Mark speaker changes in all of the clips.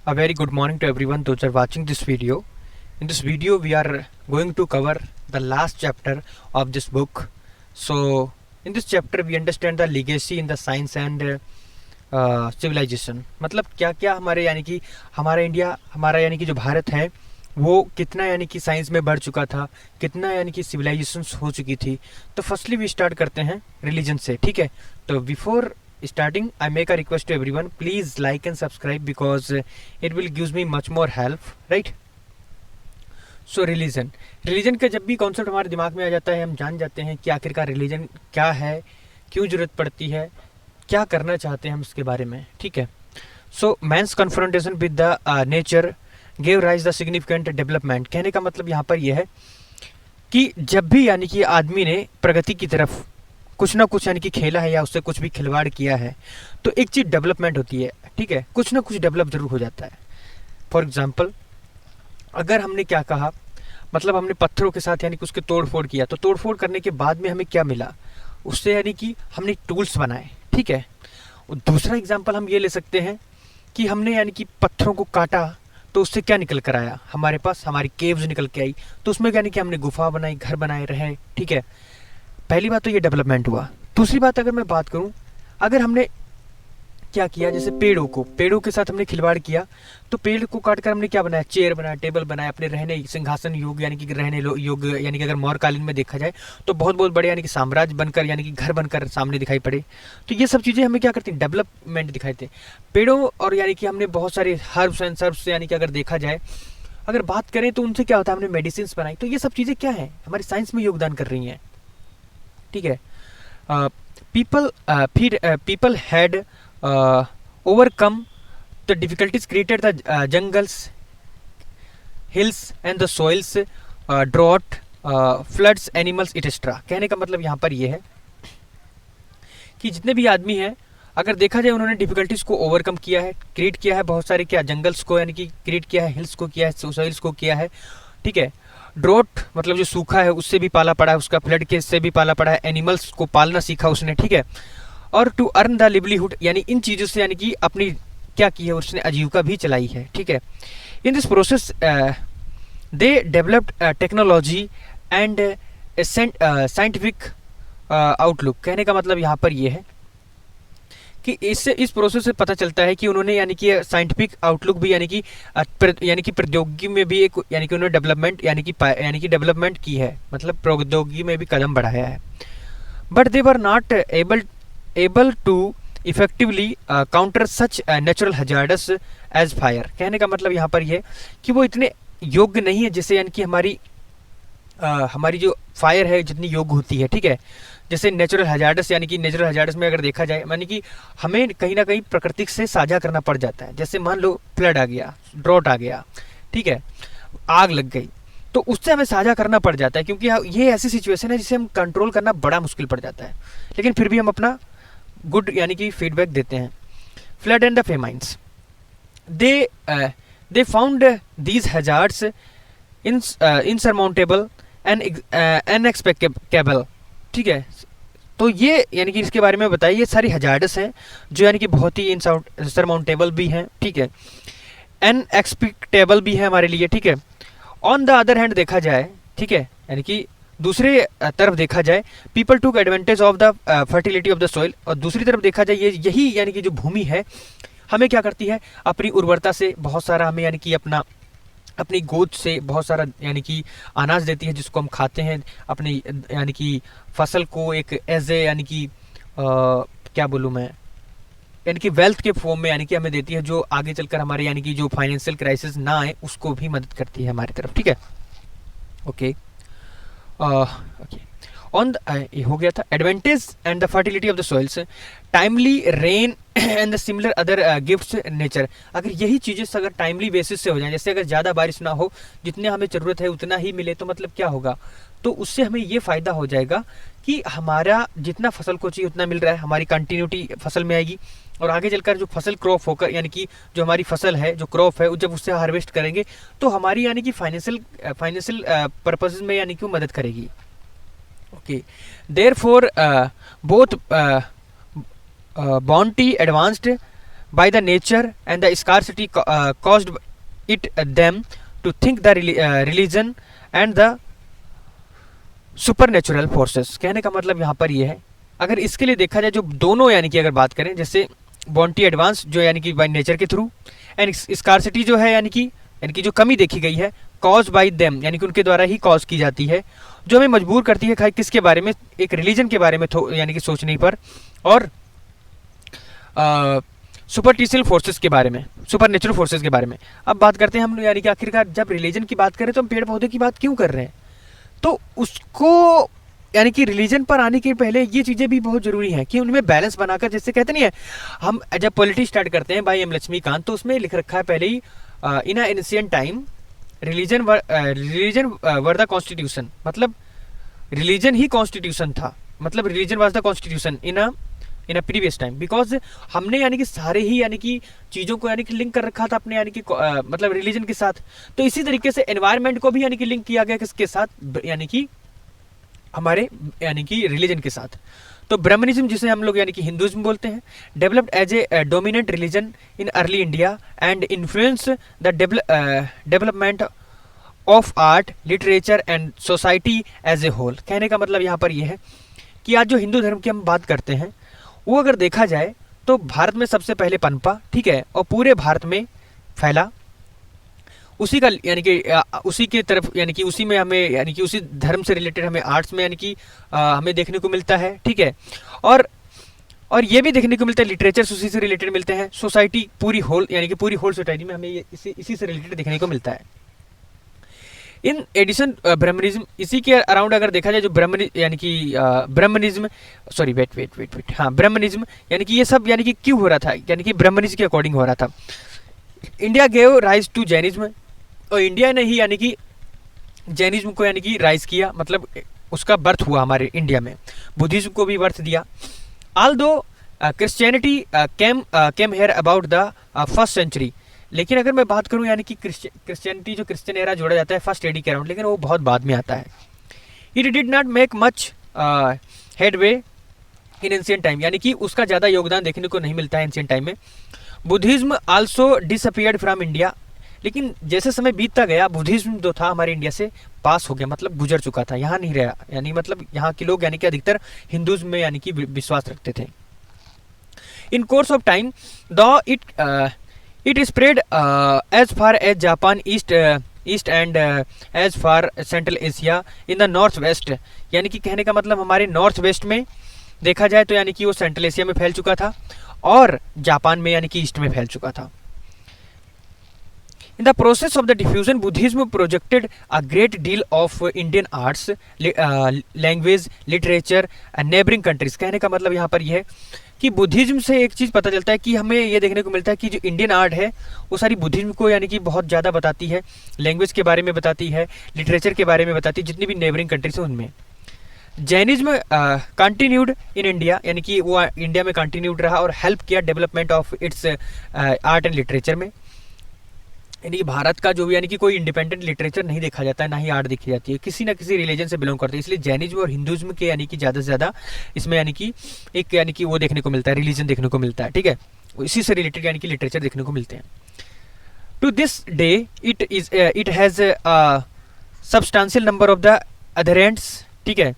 Speaker 1: A very good morning to everyone those are watching this video. In this video we are going to cover the last chapter of this book. So in this chapter we understand the legacy in the science and civilization. मतलब क्या क्या हमारे यानी कि हमारा India हमारा यानी कि जो भारत है वो कितना यानी कि साइंस में बढ़ चुका था, कितना यानी कि सिविलाइजेशंस हो चुकी थी. तो फर्स्टली वी स्टार्ट करते हैं रिलीजन से. ठीक है, तो before starting I make a request to everyone, please like and subscribe because it will gives me much more help, right? So religion का जब भी कॉन्सेप्ट हमारे दिमाग में आ जाता है हम जान जाते हैं कि आखिरकार रिलीजन क्या है, क्यों जरूरत पड़ती है, क्या करना चाहते हैं हम इसके बारे में. ठीक है, so man's confrontation with the nature gave rise the significant development. कहने का मतलब यहाँ पर यह है कि जब भी यानी कि आदमी ने प्रगति की तरफ कुछ ना कुछ यानी कि खेला है या उससे कुछ भी खिलवाड़ किया है तो एक चीज़ डेवलपमेंट होती है. ठीक है, कुछ ना कुछ डेवलप जरूर हो जाता है. फॉर एग्जांपल अगर हमने क्या कहा, मतलब हमने पत्थरों के साथ यानी कि उसके तोड़ फोड़ किया, तो तोड़ फोड़ करने के बाद में हमें क्या मिला, उससे यानी कि हमने टूल्स बनाए. ठीक है, और दूसरा एग्जाम्पल हम ये ले सकते हैं कि हमने यानी कि पत्थरों को काटा तो उससे क्या निकल कर आया, हमारे पास हमारी केव्स निकल के आई, तो उसमें यानी कि हमने गुफा बनाई, घर बनाए रहे. ठीक है, पहली बात तो ये डेवलपमेंट हुआ. दूसरी बात अगर मैं बात करूं, अगर हमने क्या किया, जैसे पेड़ों के साथ हमने खिलवाड़ किया तो पेड़ को काट कर हमने क्या बनाया, चेयर बनाया, टेबल बनाया, अपने रहने सिंहासन योग यानी कि रहने योग यानी कि अगर मौर्यकालीन में देखा जाए तो बहुत बहुत बड़े यानी कि साम्राज्य बनकर यानी कि घर बनकर सामने दिखाई पड़े. तो ये सब चीज़ें हमें क्या करती हैं, डेवलपमेंट दिखाई थे पेड़ों. और यानी कि हमने बहुत सारे हर्ब्स एंड सर्ब्स यानी कि अगर देखा जाए, अगर बात करें तो उनसे क्या होता है, हमने मेडिसिन बनाई. तो ये सब चीज़ें क्या है, हमारी साइंस में योगदान कर रही हैं. ठीक है, people had overcome the difficulties created the jungles, hills and the soils, drought, floods, animals etc. कहने का मतलब यहाँ पर ये है कि जितने भी आदमी हैं अगर देखा जाए उन्होंने डिफिकल्टीज को ओवरकम किया है, क्रिएट किया है, बहुत सारे क्या जंगल्स को यानी कि क्रिएट किया है, हिल्स को किया है, सोइल्स को किया है. ठीक है, ड्रोट मतलब जो सूखा है उससे भी पाला पड़ा है, उसका फ्लड के से भी पाला पड़ा है, एनिमल्स को पालना सीखा उसने. ठीक है, और टू अर्न द लिवलीहुड यानी इन चीज़ों से यानी कि अपनी क्या की है, उसने आजीविका भी चलाई है. ठीक है, in this process they developed technology and scientific outlook. कहने का मतलब यहाँ पर यह है कि इस प्रोसेस से पता चलता है कि उन्होंने यानी कि साइंटिफिक आउटलुक भी यानी कि प्रौद्योगिकी में भी एक यानी कि उन्होंने डेवलपमेंट यानी कि डेवलपमेंट की है, मतलब प्रौद्योगिकी में भी कदम बढ़ाया है. But they were not able to effectively counter such natural hazards as fire. कहने का मतलब यहाँ पर यह कि वो इतने योग्य नहीं है जैसे यानी कि हमारी जो फायर है जितनी योग्य होती है. ठीक है, जैसे नेचुरल हजार्ड्स यानी कि नेचुरल हजार्ड्स में अगर देखा जाए यानी कि हमें कहीं ना कहीं प्रकृति से साझा करना पड़ जाता है. जैसे मान लो फ्लड आ गया, ड्रॉट आ गया, ठीक है, आग लग गई, तो उससे हमें साझा करना पड़ जाता है क्योंकि ये ऐसी सिचुएशन है जिसे हम कंट्रोल करना बड़ा मुश्किल पड़ जाता है, लेकिन फिर भी हम अपना गुड यानी कि फीडबैक देते हैं. Flood and the famines, they found these hazards insurmountable and unexpectable. ठीक है, तो ये यानी कि इसके बारे में बताइए, ये सारी हजार्ड्स हैं जो यानी कि बहुत ही इनसरमाउंटेबल भी हैं. ठीक है, अनएक्सपेक्टेबल भी है हमारे लिए. ठीक है, ऑन द अदर हैंड देखा जाए, ठीक है, यानी कि दूसरे तरफ देखा जाए, पीपल टूक advantage of the fertility of the soil. और दूसरी तरफ देखा जाए यही यानी कि जो भूमि है हमें क्या करती है, अपनी उर्वरता से बहुत सारा हमें यानी कि अपनी गोद से बहुत सारा यानी कि अनाज देती है जिसको हम खाते हैं, अपनी यानी कि फसल को एक एज ए यानी कि क्या बोलूँ मैं, यानी कि वेल्थ के फॉर्म में यानी कि हमें देती है, जो आगे चलकर हमारे यानी कि जो फाइनेंशियल क्राइसिस ना आए उसको भी मदद करती है हमारी तरफ. ठीक है, ओके ओके, ऑन ये हो गया था advantage and the fertility of the soils, timely rain and the similar other gifts nature. अगर यही चीज़ें अगर टाइमली बेसिस से हो जाए, जैसे अगर ज़्यादा बारिश ना हो, जितने हमें ज़रूरत है उतना ही मिले, तो मतलब क्या होगा, तो उससे हमें ये फ़ायदा हो जाएगा कि हमारा जितना फसल को चाहिए उतना मिल रहा है, हमारी कंटिन्यूटी फसल में आएगी. और आगे चलकर जो फसल क्रॉप होकर यानी कि जो हमारी फसल है, जो क्रॉप है, जब उससे हार्वेस्ट करेंगे तो हमारी यानी कि फाइनेंशियल पर्पज में यानी कि मदद करेगी. Okay, therefore both bounty advanced by the nature and the scarcity caused it them to think the religion and the supernatural forces। कहने का मतलब यहाँ पर ये है, अगर इसके लिए देखा जाए जो दोनों यानी कि अगर बात करें, जैसे बॉन्टी एडवांस जो यानी कि बाय नेचर के थ्रू, एंड स्कार्सिटी जो है यानी कि जो कमी देखी गई है कॉज बाय देम यानी कि उनके द्वारा ही कॉज की जाती है, जो हमें मजबूर करती है किसके बारे में, एक रिलीजन के बारे में यानी कि सोचने पर, और सुपरटिशियल फोर्सेस के बारे में, सुपरनेचुरल फोर्सेस के बारे में। अब बात करते हैं हम यानी कि आखिरकार जब रिलीजन की बात करें तो हम पेड़ पौधे की बात क्यों कर रहे हैं, तो उसको यानी कि रिलीजन पर आने के पहले ये चीज़ें भी बहुत जरूरी हैं कि उनमें बैलेंस बनाकर, जैसे कहते नहीं है हम जब पॉलिटी स्टार्ट करते हैं बाय एम लक्ष्मीकांत, तो उसमें लिख रखा है पहले ही in a ancient time religion were the constitution, मतलब रिलीजन ही कॉन्स्टिट्यूशन था, मतलब religion was the constitution in a previous time, because हमने यानी कि सारे ही यानी कि चीज़ों को यानी कि लिंक कर रखा था अपने यानी कि मतलब रिलीजन के साथ। तो इसी तरीके से एनवायरनमेंट को भी यानी कि लिंक किया गया किसके साथ, यानी कि हमारे यानी कि रिलीजन के साथ। तो ब्राह्मणिज्म जिसे हम लोग यानी कि हिंदुइज्म बोलते हैं, developed as a dominant religion in early India and influence the development of art literature and society as a whole. कहने का मतलब यहाँ पर यह है कि आज जो हिंदू धर्म की हम बात करते हैं वो अगर देखा जाए तो भारत में सबसे पहले पनपा, ठीक है, और पूरे भारत में फैला, उसी का यानी कि उसी के तरफ यानी कि उसी में हमें यानी कि उसी धर्म से रिलेटेड हमें आर्ट्स में यानी कि हमें देखने को मिलता है, ठीक है, और ये भी देखने को मिलता है लिटरेचर उसी से रिलेटेड मिलते हैं, सोसाइटी पूरी होल यानी कि पूरी होल सोसाइटी में हमें ये इसी से रिलेटेड देखने को मिलता है। इन एडिशन ब्राह्मणिज्म, इसी के अराउंड अगर देखा जाए जो ब्राह्मणिज्म सॉरी वेट हाँ ब्राह्मणिज्म यानी कि ये सब यानी कि क्यों हो रहा था, यानी कि ब्राह्मणिज्म के अकॉर्डिंग हो रहा था। India gave rise to Jainism, और इंडिया ने ही यानी कि जैनिज्म को यानी कि राइज किया, मतलब उसका बर्थ हुआ हमारे इंडिया में। बुद्धिज्म को भी बर्थ दिया। Although Christianity came here about the first century, लेकिन अगर मैं बात करूं यानी कि क्रिश्चियनिटी जो क्रिश्चियन एरा जोड़ा जाता है फर्स्ट एडी के अराउंड, लेकिन वो बहुत बाद में आता है। It did not make much headway in ancient time, यानी कि उसका ज़्यादा योगदान देखने को नहीं मिलता है एंशिएंट टाइम में। Buddhism also disappeared from India, लेकिन जैसे समय बीतता गया बुद्धिज्म जो था हमारे इंडिया से पास हो गया, मतलब गुजर चुका था, यहाँ नहीं रहा, यानी मतलब यहाँ के लोग यानी कि अधिकतर हिंदुज्म में यानी कि विश्वास रखते थे। इन course of time the it spread as far as Japan east and as far central Asia in the north west, यानी कि कहने का मतलब हमारे नॉर्थ वेस्ट में देखा जाए तो यानी कि वो सेंट्रल एशिया में फैल चुका था और जापान में यानी कि ईस्ट में फैल चुका था। In the process of the diffusion, Buddhism projected a great deal of Indian arts, language, literature and neighboring countries। कहने का मतलब यहाँ पर यह है कि बुद्धिज्म से एक चीज़ पता चलता है कि हमें ये देखने को मिलता है कि जो इंडियन आर्ट है वो सारी बुद्धिज्म को यानी कि बहुत ज़्यादा बताती है, लैंग्वेज के बारे में बताती है, लिटरेचर के बारे में बताती है, जितनी भी नेबरिंग कंट्रीज हैं उनमें। जैनिज्म कंटिन्यूड इन इंडिया, यानी कि वो इंडिया में कंटिन्यूड रहा और हेल्प किया development of its art and literature में। यानी कि भारत का जो भी यानी कि कोई इंडिपेंडेंट लिटरेचर नहीं देखा जाता है, ना ही आर्ट देखी जाती है, किसी ना किसी रिलीजन से बिलोंग करते हैं, इसलिए जैनिज्म और हिंदुज्म के यानी कि ज़्यादा से ज़्यादा इसमें यानी कि एक यानी कि वो देखने को मिलता है, रिलीजन देखने को मिलता है, ठीक है, इसी से रिलेटेड यानी कि लिटरेचर देखने को मिलते हैं। To this day it has substantial number of the adherents, ठीक है,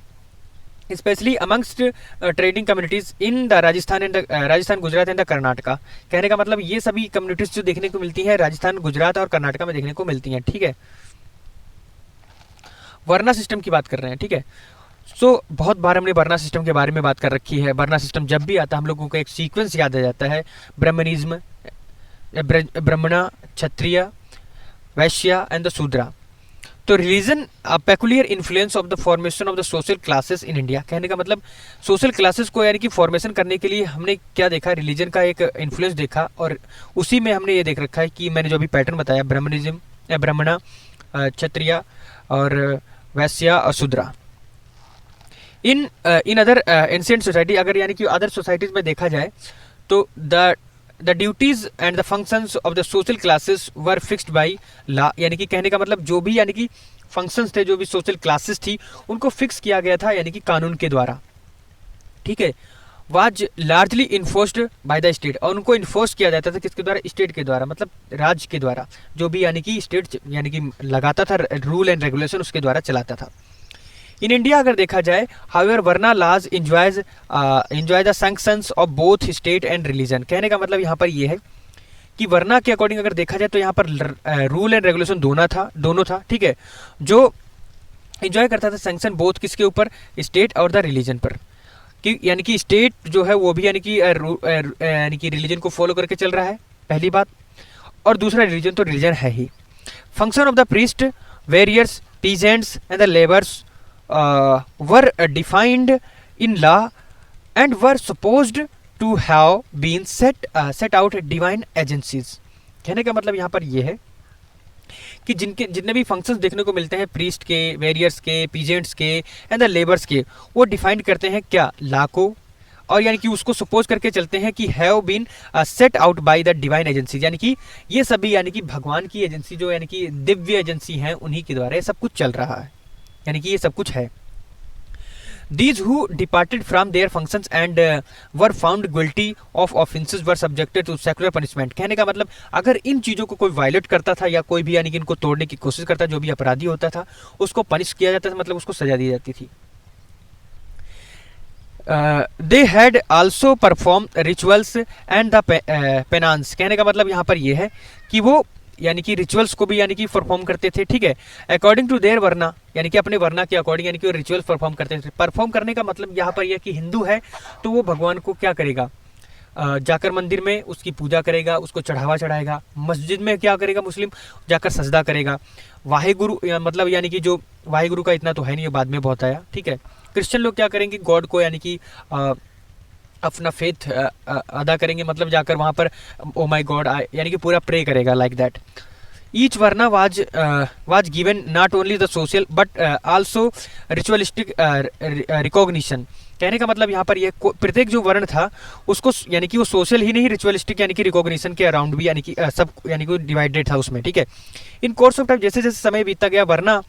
Speaker 1: specially amongst trading communities in the Rajasthan Gujarat and the Karnataka. कहने का मतलब ये सभी कम्युनिटीज जो देखने को मिलती है राजस्थान गुजरात और कर्नाटका में देखने को मिलती हैं, ठीक है। वर्ना सिस्टम की बात कर रहे हैं, ठीक है। सो बहुत बार हमने वर्ना सिस्टम के बारे में बात कर रखी है। वर्ना सिस्टम जब भी आता है हम लोगों को एक सीक्वेंस याद आ जाता है, ब्राह्मणिज्म, ब्राह्मणा, क्षत्रिय, वैश्य एंड द शूद्रा। तो religion peculiar influence of the formation of the social classes in India. कहने का मतलब सोशल क्लासेस को यानी कि फॉर्मेशन करने के लिए हमने क्या देखा, रिलीजन का एक इन्फ्लुएंस देखा, और उसी में हमने ये देख रखा है कि मैंने जो भी पैटर्न बताया, ब्राह्मणिज्म, ब्राह्मणा, क्षत्रिय और वैश्य और शूद्रा। इन अदर एंशिएंट सोसाइटी, अगर यानी कि अदर सोसाइटीज में देखा जाए तो the duties and the functions of the social classes were fixed by law. यानी कि कहने का मतलब जो भी यानी कि फंक्शंस थे, जो भी सोशल क्लासेस थी, उनको फिक्स किया गया था यानी कि कानून के द्वारा, ठीक है। Was largely enforced by the state, और उनको इन्फोर्स किया जाता था किसके द्वारा, स्टेट के द्वारा, मतलब राज्य के द्वारा, जो भी यानी कि स्टेट यानी कि लगाता था रूल एंड रेगुलेशन उसके द्वारा चलाता था। इन इंडिया अगर देखा जाए, हाउएवर वर्ना लाज enjoy the sanctions of both state and religion. कहने का मतलब यहाँ पर ये है कि वर्ना के अकॉर्डिंग अगर देखा जाए तो यहाँ पर रूल एंड रेगुलेशन दोनों था, ठीक है, जो एंजॉय करता था सैंक्शन बोथ किसके ऊपर, स्टेट और द रिलीजन पर, कि यानी कि स्टेट जो है वो भी यानी कि रिलीजन को फॉलो करके चल रहा है, पहली बात, और दूसरा रिलीजन तो रिलीजन है ही। Function of the priest, warriors, peasants and the labours were defined in law and were supposed to have been set out divine agencies. कहने का मतलब यहाँ पर यह है कि जितने भी फंक्शंस देखने को मिलते हैं प्रीस्ट के, वेरियर्स के, पीजेंट्स के एंड द लेबर्स के, वो डिफाइन करते हैं क्या, लॉ को, और यानी कि उसको सपोज करके चलते हैं कि have been set out by the divine agencies, यानी कि ये सभी यानी कि भगवान की एजेंसी जो यानी कि दिव्य एजेंसी हैं उन्हीं के द्वारा ये सब कुछ चल रहा है, यानी कि ये सब कुछ है। These who departed from their functions and were found guilty of offences were subjected to secular punishment। कहने का मतलब अगर इन चीज़ों को कोई वायलेट करता था या कोई भी यानी कि इनको तोड़ने की कोशिश करता, जो भी अपराधी होता था उसको पनिश किया जाता था, मतलब उसको सजा दी जाती थी। They had also performed rituals and the penance। कहने का मतलब यहाँ पर यह है कि वो यानी कि रिचुअल्स को भी यानी कि परफॉर्म करते थे, ठीक है, अकॉर्डिंग टू देयर वर्ना, यानी कि अपने वर्ना के अकॉर्डिंग यानी कि वो रिचुअल्स परफॉर्म करते थे। परफॉर्म करने का मतलब यहाँ पर यह कि हिंदू है तो वो भगवान को क्या करेगा, जाकर मंदिर में उसकी पूजा करेगा, उसको चढ़ावा चढ़ाएगा। मस्जिद में क्या करेगा मुस्लिम, जाकर सजदा करेगा। वाहेगुरु मतलब यानी कि जो वाहेगुरु का इतना तो है नहीं, बाद में बहुत आया, ठीक है। क्रिश्चियन लोग क्या करेंगे, गॉड को यानी कि अपना फेथ अदा करेंगे, मतलब जाकर वहाँ पर ओ माई गॉड यानी कि पूरा प्रे करेगा, like that. Each varna was given not only the social but also ritualistic recognition. कहने का मतलब यहाँ पर ये प्रत्येक जो वर्ण था उसको यानी कि वो सोशल ही नहीं, रिचुअलिस्टिक यानी कि रिकॉग्निशन के अराउंड भी यानी कि सब यानी कि डिवाइडेड था उसमें, ठीक है। इन कोर्स ऑफ टाइम जैसे जैसे समय बीतता गया, varna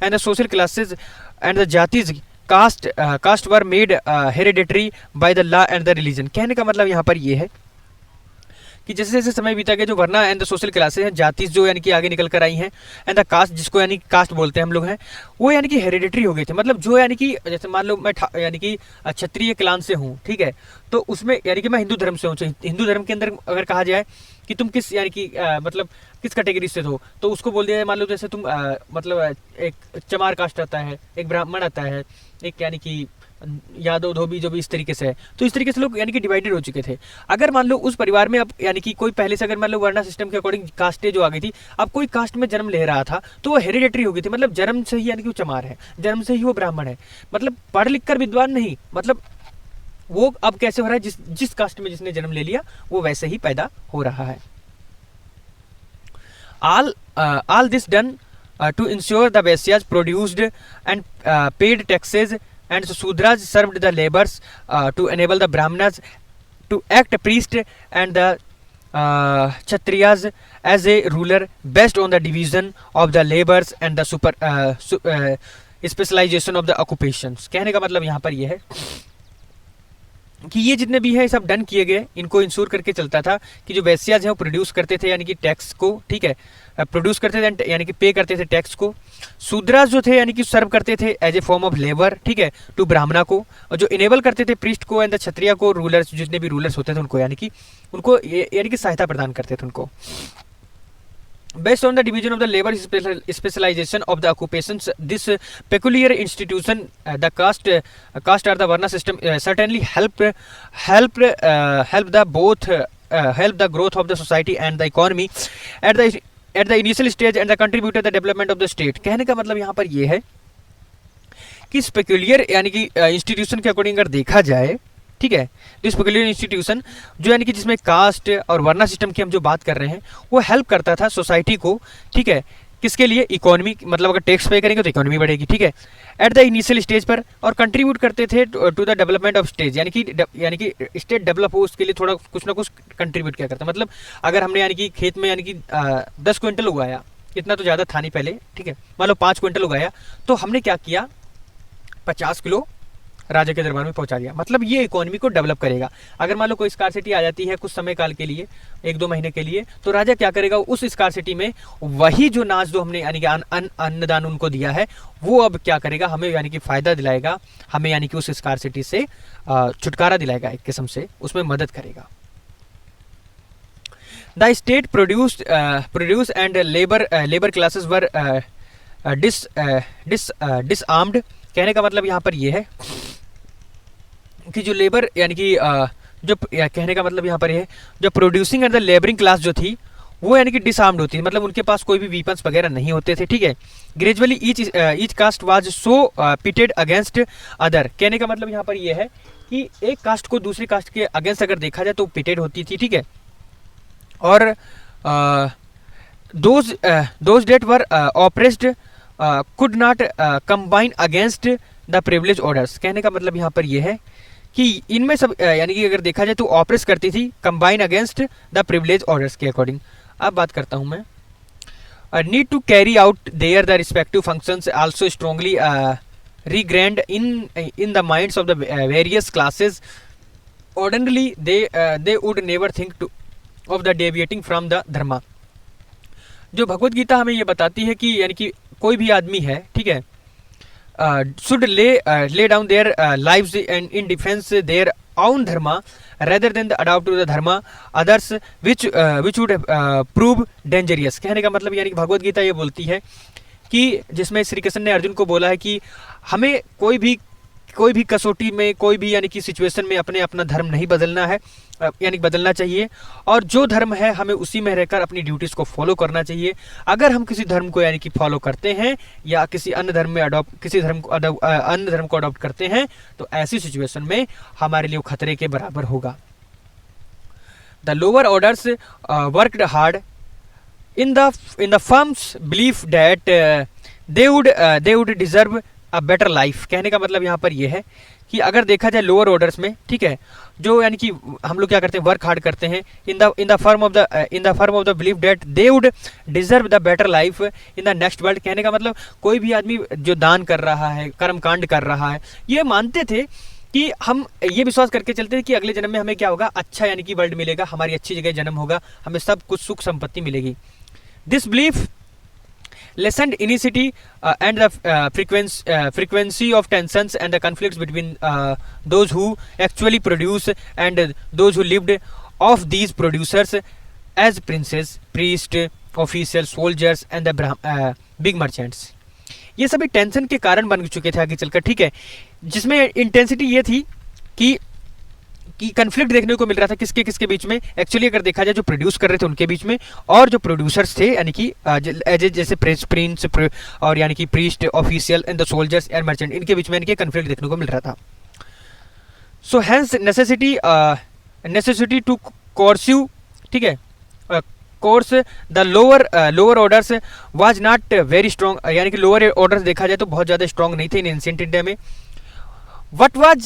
Speaker 1: and the social classes and the jatis caste were made hereditary by the law and the religion. कहने का मतलब यहाँ पर ये है कि जैसे जैसे समय बीता गया, जो वर्ना एंड द सोशल क्लासेस हैं, जाति जो यानी कि आगे निकल कर आई हैं, एंड द कास्ट जिसको यानी कास्ट बोलते हैं हम लोग हैं, वो यानी कि हेरिडेटरी हो गए थे। मतलब जो यानी कि जैसे मान लो मैं यानी कि क्षत्रिय क्लान से हूँ, ठीक है, तो उसमें यानी कि मैं हिंदू धर्म से हूँ, हिंदू धर्म के अंदर अगर कहा जाए कि तुम किस यानी कि मतलब किस कैटेगरी से हो, तो उसको बोल दिया जाए, मान लो जैसे तुम मतलब एक चमार कास्ट आता है, एक ब्राह्मण आता है, एक यानी कि यादव धोबी जो भी इस तरीके से है, तो इस तरीके से लोग यानी कि डिवाइडेड हो चुके थे। अगर मान लो उस परिवार में अब यानी कि कोई पहले से अगर मान लो वर्ना सिस्टम के अकॉर्डिंग कास्टें जो आ गई थी, अब कोई कास्ट में जन्म ले रहा था तो वो हेरिडेटरी हो गई थी, मतलब जन्म से ही यानी कि वो चमार है, जन्म से ही वो ब्राह्मण है, मतलब पढ़ लिख कर विद्वान नहीं, मतलब वो अब कैसे हो रहा है, जिस कास्ट में जिसने जन्म ले लिया वो वैसे ही पैदा हो रहा है। all this done to ensure the Vaisyas produced and paid taxes and Sudras served the laborers to enable the Brahmanas to act priest and the Kshatriyas as a ruler based on the division of the labors and the specialization of the occupations। कहने का मतलब यहाँ पर यह है कि ये जितने भी है सब डन किए गए, इनको इंश्योर करके चलता था कि जो वैश्याज हैं वो प्रोड्यूस करते थे यानी कि टैक्स को, ठीक है, प्रोड्यूस करते थे यानी कि पे करते थे टैक्स को। शूद्रास जो थे यानी कि सर्व करते थे as a form of labour, ठीक है, टू ब्राह्मणा को, और जो इनेबल करते थे प्रीस्ट को एंड द क्षत्रिय को, रूलर्स जितने भी रूलर्स होते थे उनको यानी कि सहायता प्रदान करते थे उनको। Based on the division of the labor specialization of the occupations, this peculiar institution, the caste or the Varna system, certainly help the growth of the society and the economy at the initial stage and the contributed the development of the state। कहने का मतलब यहाँ पर ये है कि इस peculiar यानी कि इंस्टीट्यूशन के अकॉर्डिंग अगर देखा जाए, ठीक है, दिस पेक्युलियर इंस्टीट्यूशन जो यानी कि जिसमें कास्ट और वर्ना सिस्टम की हम जो बात कर रहे हैं वो हेल्प करता था सोसाइटी को, ठीक है, किसके लिए, इकोनॉमी, मतलब अगर टैक्स पे करेंगे तो इकोनॉमी बढ़ेगी, ठीक है, एट द इनिशियल स्टेज पर, और कंट्रीब्यूट करते थे to the development of stage, यानी कि स्टेट डेवलप हो उसके लिए थोड़ा कुछ ना कुछ कंट्रीब्यूट किया करता। मतलब अगर हमने यानी कि खेत में यानी कि 10 क्विंटल उगाया, इतना तो ज़्यादा था नहीं पहले, ठीक है, मान लो 5 क्विंटल उगाया, तो हमने क्या किया, 50 किलो राजा के दरबार में पहुंचा दिया। मतलब ये इकोनॉमी को डेवलप करेगा। अगर मान लो कोई स्कार्सिटी आ जाती है कुछ समय काल के लिए, 1-2 महीने के लिए, तो राजा क्या करेगा, उस स्कार्सिटी में वही जो नाच जो हमने यानी कि अन्नदान उनको दिया है वो अब क्या करेगा, हमें यानी कि फायदा दिलाएगा, हमें यानी कि उस स्कार्सिटी से छुटकारा दिलाएगा, एक किस्म से उसमें मदद करेगा। The state produce and labour classes were disarmed. कहने का मतलब यहाँ पर ये है कि जो लेबर यानी कि जो कहने का मतलब यहाँ पर है जो producing and the labouring class जो थी वो यानी कि डिसआर्म्ड होती है, मतलब उनके पास कोई भी वीपन्स वगैरह नहीं होते थे, ठीक है। Gradually each cast was so pitted against other. कहने का मतलब यहाँ पर ये है कि एक कास्ट को दूसरी कास्ट के अगेंस्ट अगर देखा जाए तो पिटेड होती थी, ठीक है। और those that were oppressed could not combine against the privilege orders. कहने का मतलब यहाँ पर यह है कि इनमें सब यानी कि अगर देखा जाए तो ऑप्रेस करती थी combine against the privilege orders के अकॉर्डिंग। अब बात करता हूँ मैं, need to carry out their the respective functions also strongly ingrained in the minds of the various classes. Ordinarily they would never think to of the deviating from the dharma. जो भगवत गीता हमें ये बताती है कि यानी कि कोई भी आदमी है, ठीक है, should lay down their lives and in defense their own dharma rather than the adopt to the dharma others which would prove dangerous। कहने का मतलब यानी कि भगवत गीता ये बोलती है कि जिसमें श्री कृष्ण ने अर्जुन को बोला है कि हमें कोई भी कसौटी में, कोई भी यानी कि सिचुएशन में अपना धर्म नहीं बदलना है, यानी बदलना चाहिए, और जो धर्म है हमें उसी में रहकर अपनी ड्यूटीज को फॉलो करना चाहिए। अगर हम किसी धर्म को यानी कि फॉलो करते हैं या किसी अन्य धर्म में अन्य धर्म को अडॉप्ट करते हैं तो ऐसी सिचुएशन में हमारे लिए खतरे के बराबर होगा। The lower orders worked hard in the firms belief that they would deserve a better life. कहने का मतलब यहाँ पर यह है कि अगर देखा जाए लोअर ऑर्डर्स में, ठीक है, जो यानी कि हम लोग क्या करते हैं, वर्क हार्ड करते हैं in the form of the belief that they would deserve the better life in the next world. कहने का मतलब कोई भी आदमी जो दान कर रहा है, कर्म कांड कर रहा है, ये मानते थे कि हम ये विश्वास करके चलते थे कि अगले जन्म में हमें क्या होगा, अच्छा यानी कि वर्ल्ड मिलेगा, हमारी अच्छी जगह जन्म होगा, हमें सब कुछ सुख संपत्ति मिलेगी। This belief lessened initiacy and the frequency of tensions and the conflicts between those who actually produce and those who lived off these producers as princes, priests, officials, soldiers and the big merchants। ये सभी tension के कारण बन चुके थे आगे चलकर, ठीक है, जिसमें इंटेंसिटी ये थी कि कंफ्लिक्ट देखने को मिल रहा था किसके किसके बीच में। एक्चुअली अगर देखा जाए जो प्रोड्यूस कर रहे थे उनके बीच में, और जो प्रोड्यूसर्स थे यानी कि जैसे प्रिंस और यानी कि priest, official and the soldiers and merchant, इनके बीच में इनके कंफ्लिक्ट देखने को मिल रहा था। सो हैंस नेसेसिटी टू कोर्स्यू, ठीक है, course the lower orders was not very strong. यानी कि लोअर ऑर्डर्स देखा जाए तो बहुत ज़्यादा स्ट्रॉन्ग नहीं थे इन एंशिएंट इंडिया में। What was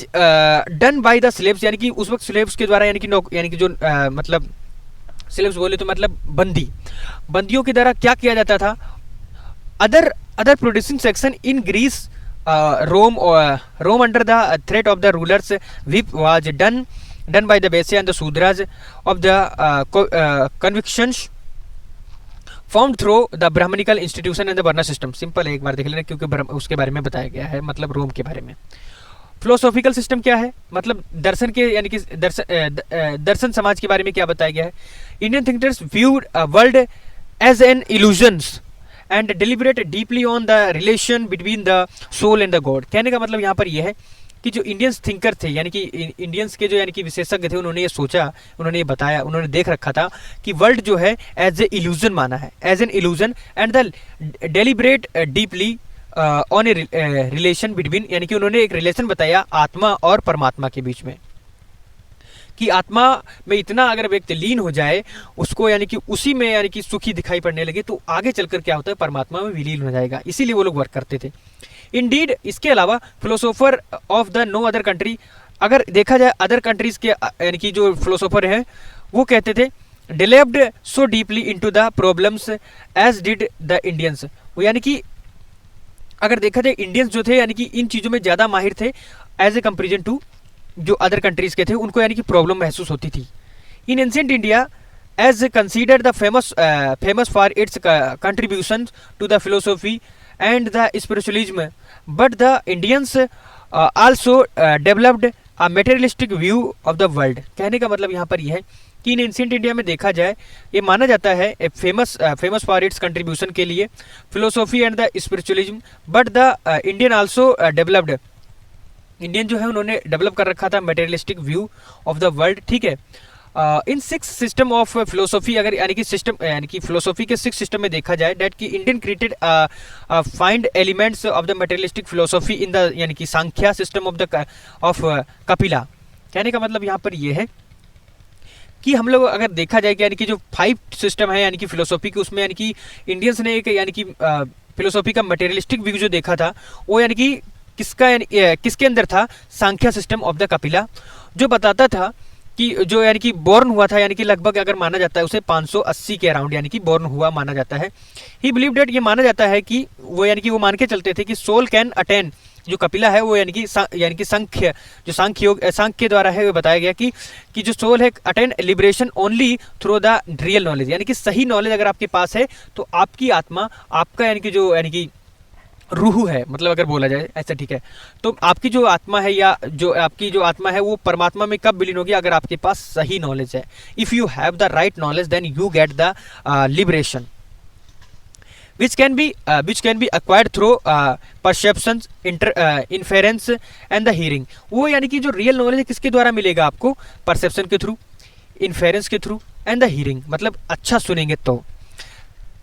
Speaker 1: done by the slaves, यानी कि उस वक्त स्लेव्स के द्वारा यानी कि जो मतलब स्लेव्स बोले तो मतलब बंदियों के द्वारा क्या किया जाता था। Other producing section in Greece, Rome under the threat of the rulers whip was done by the Vaisya and the Sudras of the convictions formed through the Brahmanical institution and the Varna system। Simple है, एक बार देख लेना क्योंकि उसके बारे में बताया गया है, मतलब रोम के बारे में। फिलोसॉफिकल सिस्टम क्या है, मतलब दर्शन के यानी कि दर्शन समाज के बारे में क्या बताया गया है। Indian thinkers viewed world as an illusions and deliberate deeply on the relation between the soul and the god. कहने का मतलब यहाँ पर यह है कि जो इंडियंस थिंकर थे यानी कि इंडियंस के जो यानी कि विशेषज्ञ थे, उन्होंने ये सोचा, उन्होंने ये बताया, उन्होंने देख रखा था कि वर्ल्ड जो है एज ए इल्यूजन माना है, as an illusion and the deliberate deeply on a relation between, यानी कि उन्होंने एक रिलेशन बताया आत्मा और परमात्मा के बीच में, कि आत्मा में इतना अगर व्यक्ति लीन हो जाए उसको यानी कि उसी में यानी कि सुखी दिखाई पड़ने लगे तो आगे चलकर क्या होता है, परमात्मा में विलीन हो जाएगा। इसीलिए वो लोग वर्क करते थे। इंडीड इसके अलावा philosopher of the no other country, अगर देखा जाए अदर कंट्रीज के यानी कि जो फिलोसोफर हैं वो कहते थे delved so deeply into the problems as did the Indians. वो यानी कि अगर देखा जाए इंडियंस जो थे यानी कि इन चीज़ों में ज़्यादा माहिर थे एज ए कंपेरिजन टू जो अदर कंट्रीज के थे उनको यानी कि प्रॉब्लम महसूस होती थी। इन ancient India as considered the famous for its contribution to the philosophy and the spiritualism, but the Indians also developed a materialistic view of the world। कहने का मतलब यहाँ पर यह है कि इन एंशिएंट इंडिया में देखा जाए ये माना जाता है फेमस फॉर इट्स कंट्रीब्यूशन के लिए philosophy and the spiritualism, but the Indian also developed, Indian जो है उन्होंने डेवलप कर रखा था materialistic view of the world. ठीक है, इन 6 सिस्टम ऑफ फिलोसॉफी, अगर यानी कि सिस्टम यानी कि फिलोसॉफी के 6 सिस्टम में देखा जाए, डेट कि Indian created find elements of the materialistic philosophy in the यानी कि सांख्या सिस्टम ऑफ कपिला। कहने का मतलब यहाँ पर ये है कि हम लोग अगर देखा जाए कि यानी कि जो 5 सिस्टम है यानी कि फिलोसॉफी के, उसमें यानी कि इंडियंस ने एक यानी कि फिलोसॉफी का मटेरियलिस्टिक व्यू जो देखा था वो यानी कि किसके अंदर था, Sankhya system of the Kapila, जो बताता था कि जो यानी कि बॉर्न हुआ था यानी कि लगभग अगर माना जाता है उसे 580 के अराउंड यानी कि बॉर्न हुआ माना जाता है। ही बिलीव डेट, ये माना जाता है कि वो यानी कि वो मान के चलते थे कि सोल कैन अटेन, जो कपिला है वो यानी कि सांख्य जो सांख्य योग सांख्य के द्वारा है वो बताया गया कि जो सोल है attain liberation only through the real knowledge, यानी कि सही नॉलेज अगर आपके पास है तो आपकी आत्मा, आपका यानी कि जो यानी कि रूह है, मतलब अगर बोला जाए ऐसा, ठीक है, तो आपकी जो आत्मा है या जो आपकी जो आत्मा है वो परमात्मा में कब विलीन होगी, अगर आपके पास सही नॉलेज है। If you have the right knowledge then you get the liberation which can be acquired through perceptions, inference and the hearing। वो यानी कि जो रियल नॉलेज है किसके द्वारा मिलेगा आपको, परसेप्शन के थ्रू, इन्फेरेंस के थ्रू एंड द हीरिंग, मतलब अच्छा सुनेंगे तो।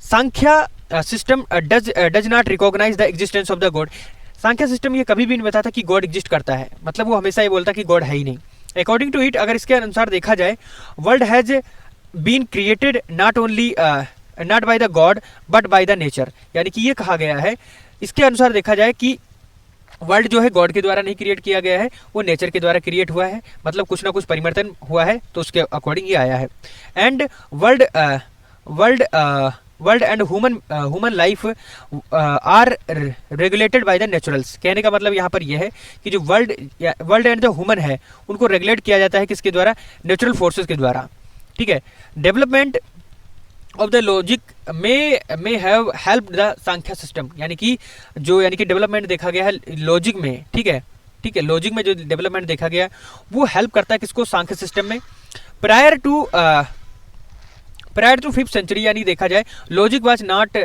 Speaker 1: Sankhya system does not recognise the existence of the god. Sankhya system ये कभी भी नहीं बताता कि गॉड एग्जिस्ट करता है, मतलब वो हमेशा ये बोलता कि गॉड है ही नहीं। अकॉर्डिंग टू इट, अगर इसके अनुसार देखा जाए, world has been created not by the god but by the nature, यानी कि ये कहा गया है, इसके अनुसार देखा जाए कि वर्ल्ड जो है गॉड के द्वारा नहीं क्रिएट किया गया है, वो नेचर के द्वारा क्रिएट हुआ है, मतलब कुछ ना कुछ परिवर्तन हुआ है तो उसके अकॉर्डिंग ये आया है। And world and human life are regulated by the naturals. कहने का मतलब यहाँ पर यह है कि जो वर्ल्ड एंड जो ह्यूमन है उनको रेगुलेट किया जाता है किसके द्वारा, नेचुरल फोर्सेस के द्वारा। ठीक है, development of the logic may have help the Sankhya system, यानी कि डेवलपमेंट देखा गया है लॉजिक में। ठीक है, लॉजिक में जो डेवलपमेंट देखा गया वो हेल्प करता है किसको, सांख्य सिस्टम में। प्रायर टू 5th सेंचुरी, यानी देखा जाए लॉजिक वाज नॉट,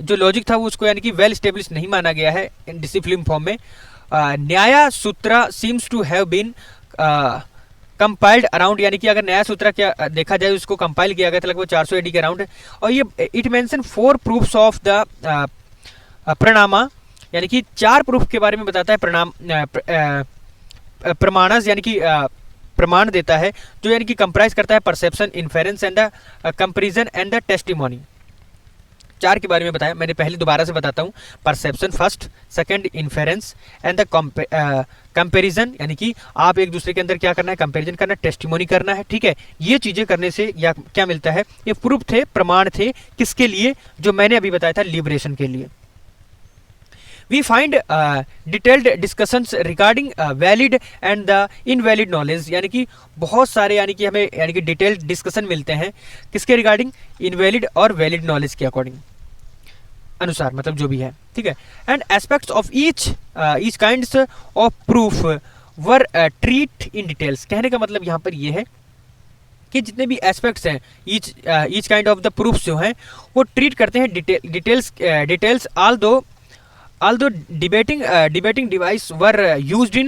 Speaker 1: जो लॉजिक था वो उसको यानी कि वेल स्टेब्लिश नहीं माना गया है इन डिसिप्लिन फॉर्म में। Nyaya Sutra seems to have been compiled around, यानी कि अगर न्याय सूत्र क्या देखा जाए उसको कंपाइल किया गया था लगभग 400 AD के अराउंड, और ये it mention 4 proofs of the pramana, यानी कि 4 प्रूफ के बारे में बताता है। प्रमाणस यानी कि प्रमाण देता है, जो यानी कि कंप्राइज करता है perception, inference and the comparison and the testimony. 4 के बारे में बताया, मैंने पहले दोबारा से बताता हूँ। Perception first, second inference and the comparison, यानी कि आप एक दूसरे के अंदर क्या करना है, कंपैरिजन करना है, टेस्टिमोनी करना है। ठीक है, ये चीजें करने से या क्या मिलता है, ये प्रूफ थे, प्रमाण थे, किसके लिए, जो मैंने अभी बताया था, लिबरेशन के लिए। We find detailed discussions regarding valid and the invalid knowledge, यानी कि बहुत सारे यानी कि हमें यानी कि डिटेल्ड डिस्कशन मिलते हैं किसके रिगार्डिंग, इनवैलिड और वैलिड नॉलेज के अकॉर्डिंग अनुसार, मतलब जो भी है। ठीक है, and aspects of each kinds of proof were treat in details. कहने का मतलब यहाँ पर ये है कि जितने भी एस्पेक्ट्स हैं each kind of the proofs जो हैं वो ट्रीट करते हैं details although debating device were used in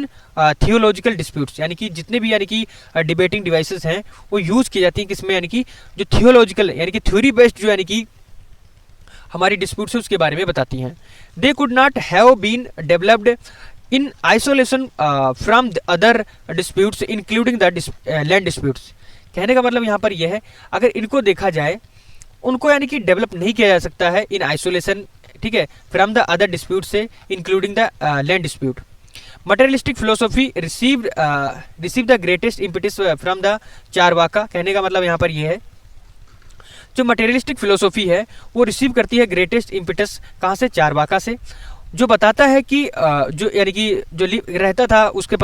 Speaker 1: theological disputes, यानी कि जितने भी यानी कि डिबेटिंग डिवाइसेस हैं वो यूज की जाती हैं किसमें, यानी कि जो थियोलॉजिकल यानी कि थ्योरी बेस्ड जो यानी कि हमारी डिस्प्यूट्स है उसके बारे में बताती हैं। They could not have been developed in isolation from other disputes including the land disputes. कहने का मतलब यहाँ पर यह है, अगर इनको देखा जाए उनको यानी कि डेवलप नहीं किया जा सकता है इन आइसोलेशन, ठीक है, फ्रॉम द अदर डिस्प्यूट से including the land dispute. Materialistic philosophy receive the greatest impetus from the Charvaka. कहने का मतलब यहाँ पर यह है, जो मटेरियलिस्टिक फिलोसॉफी है वो रिसीव करती है ग्रेटेस्ट इम्पिटस कहाँ से, चारवाका से। जो बताता है कि जो यानी कि जो रहता था उसके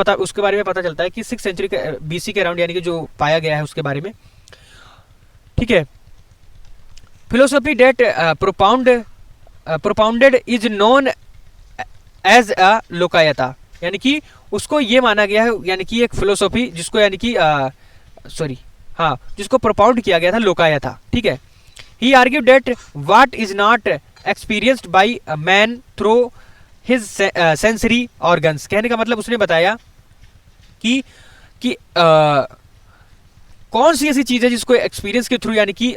Speaker 1: बारे में पता चलता है कि 6 सेंचुरी BC के अराउंड यानी कि जो पाया गया है उसके बारे में, ठीक है। Philosophy that propounded is known as a Lokayata, यानी कि उसको ये माना गया है, यानी कि एक फिलोसॉफी जिसको यानी कि जिसको प्रोपाउंड किया गया था लोकायता, ठीक है। He argue that what is not experienced by a man through his sensory organs, कहने का मतलब उसने बताया कि कौन सी ऐसी चीज है जिसको एक्सपीरियंस के थ्रू यानी कि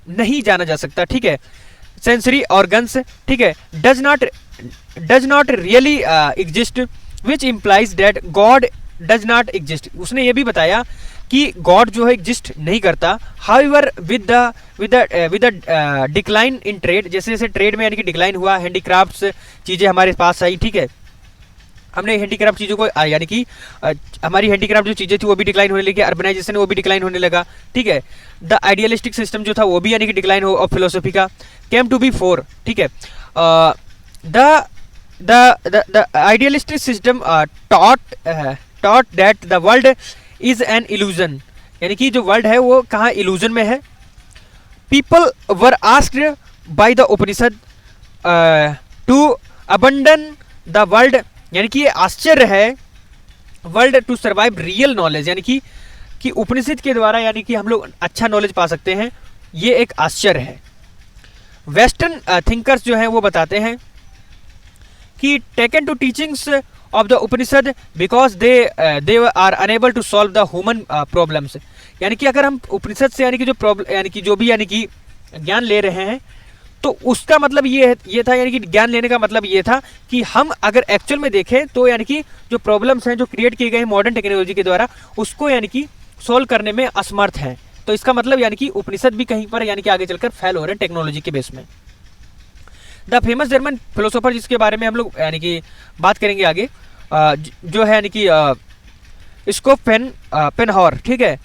Speaker 1: नहीं जाना जा सकता, ठीक है। सेंसरी ऑर्गन्स, ठीक है, does not really exist which implies that God does not exist. उसने ये भी बताया कि गॉड जो है एग्जिस्ट नहीं करता। However with the decline in trade, जैसे जैसे ट्रेड में यानी कि डिक्लाइन हुआ, हैंडीक्राफ्ट्स चीजें हमारे पास आई, ठीक है, हमने हैंडीक्राफ्ट चीज़ों को यानी कि हमारी हैंडीक्राफ्ट जो चीज़ें थी वो भी डिक्लाइन होने लगी, अर्बनाइजेशन वो भी डिक्लाइन होने लगा, ठीक है। द आइडियलिस्टिक सिस्टम जो था वो भी यानी कि डिक्लाइन हो ऑफ फिलोसफी का केम टू बी फोर, ठीक है। The idealistic system taught that the world is an illusion, यानी कि जो वर्ल्ड है वो कहाँ इल्यूजन में है। People were asked by the Upanishad to abandon the world, यानी कि ये आश्चर्य है, world to survive real knowledge, यानी कि उपनिषद के द्वारा यानी कि हम लोग अच्छा नॉलेज पा सकते हैं, ये एक आश्चर्य है। वेस्टर्न थिंकर्स जो हैं वो बताते हैं कि taken to teachings of the Upanishad because they are unable to solve the human problems, यानी कि अगर हम उपनिषद से यानी कि जो प्रॉब्लम यानी कि जो भी यानी कि ज्ञान ले रहे हैं तो उसका मतलब ये था, यानी कि ज्ञान लेने का मतलब ये था कि हम अगर एक्चुअल में देखें तो यानी कि जो प्रॉब्लम्स हैं जो क्रिएट किए गए हैं मॉडर्न टेक्नोलॉजी के द्वारा उसको यानी कि सॉल्व करने में असमर्थ हैं। तो इसका मतलब यानी कि उपनिषद भी कहीं पर यानी कि आगे चलकर फेल हो रहे हैं टेक्नोलॉजी के बेस में। द फेमस जर्मन फिलोसोफर जिसके बारे में हम लोग यानी कि बात करेंगे आगे, जो है यानी कि स्कोपेनहावर, ठीक है,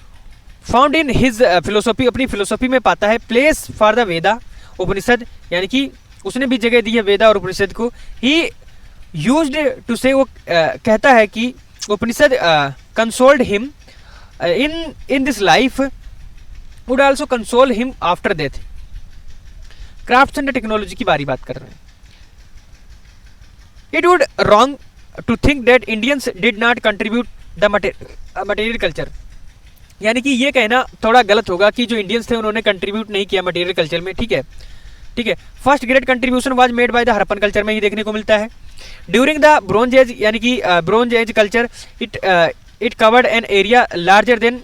Speaker 1: फाउंड इन हिज फिलोसफी, अपनी फिलोसफी में पाता है प्लेस फॉर द वेदा उपनिषद, यानी कि उसने भी जगह दी है वेदा और उपनिषद को। ही यूज्ड टू से, वो कहता है कि Upanishad consoled him in this life would also console him after death. Crafts and technology की बात कर रहे हैं। It would wrong to think that Indians did not contribute the material culture, यानी कि ये कहना थोड़ा गलत होगा कि जो इंडियंस थे उन्होंने कंट्रीब्यूट नहीं किया मटेरियल कल्चर में, ठीक है, ठीक है। First great contribution was made by the Harappan culture में ही देखने को मिलता है। ड्यूरिंग द ब्रोंज एज, यानी कि bronze age culture it covered an area larger than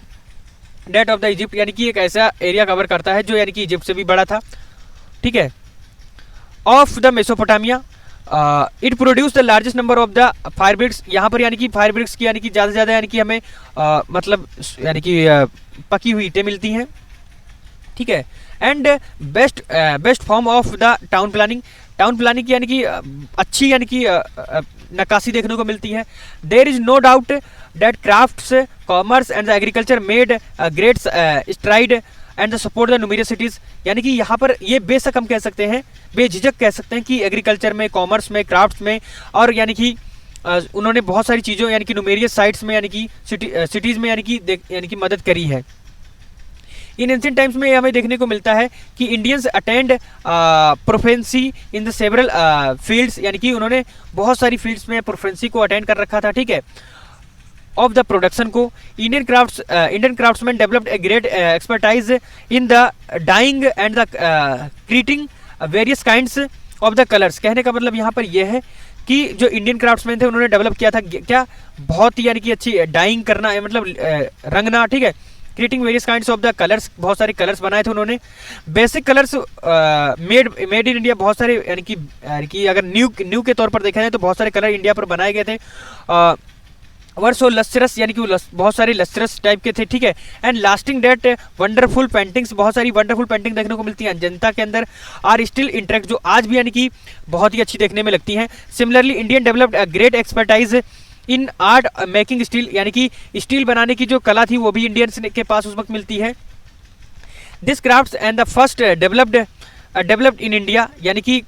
Speaker 1: that of the Egypt, यानी कि एक ऐसा एरिया कवर करता है जो यानी कि इजिप्ट से भी बड़ा था, ठीक है। Of the Mesopotamia it produce the largest number of the fire bricks, यहाँ पर यानी कि फायर ब्रिक्स की यानी कि ज़्यादा से ज़्यादा यानी कि हमें मतलब यानी कि पकी हुई ईंटें मिलती हैं, ठीक है। And best form of the town planning की यानी कि अच्छी यानी कि नक्काशी देखने को मिलती है। There is no doubt that crafts, commerce and the agriculture made great stride and the support the numerous cities, यानी कि यहाँ पर ये बेशक हम कह सकते हैं, बेझिझक कह सकते हैं कि एग्रीकल्चर में, कॉमर्स में, क्राफ्ट्स में और यानी कि उन्होंने बहुत सारी चीज़ों यानी कि न्यूमेरियस साइट्स में यानी कि सिटीज़ में यानी कि मदद करी है। इन एंशिएंट टाइम्स में हमें देखने को मिलता है कि Indians attend proficiency in the several fields, यानी कि उन्होंने बहुत सारी फील्ड्स में प्रोफेंसी को अटेंड कर रखा था, ठीक है, ऑफ द प्रोडक्शन को। Indian craftsman developed a great expertise in the dyeing and the creating various kinds of the colours, कहने का मतलब यहाँ पर यह है कि जो इंडियन क्राफ्ट्समैन थे उन्होंने डेवलप किया था क्या, बहुत ही यानी कि अच्छी डाइंग करना मतलब रंगना, ठीक है, creating various kinds of the colours, बहुत सारे कलर्स बनाए थे उन्होंने। Basic colours made in India, बहुत सारे यानी कि अगर न्यू के तौर पर देखा जाए तो बहुत सारे कलर इंडिया पर बनाए गए थे। वर्सो लस्ट्रस, यानी कि बहुत सारे लस्ट्रस टाइप के थे, ठीक है। And lasting that wonderful paintings, बहुत सारी वंडरफुल पेंटिंग देखने को मिलती हैं जनता के अंदर, आर स्टिल इंटरेक्ट, जो आज भी यानी कि बहुत ही अच्छी देखने में लगती हैं। Similarly Indian developed a great expertise in art making steel, यानी कि स्टील बनाने की जो कला थी वो भी इंडियंस के पास उस वक्त मिलती है। This crafts and the first developed in India, यानी कि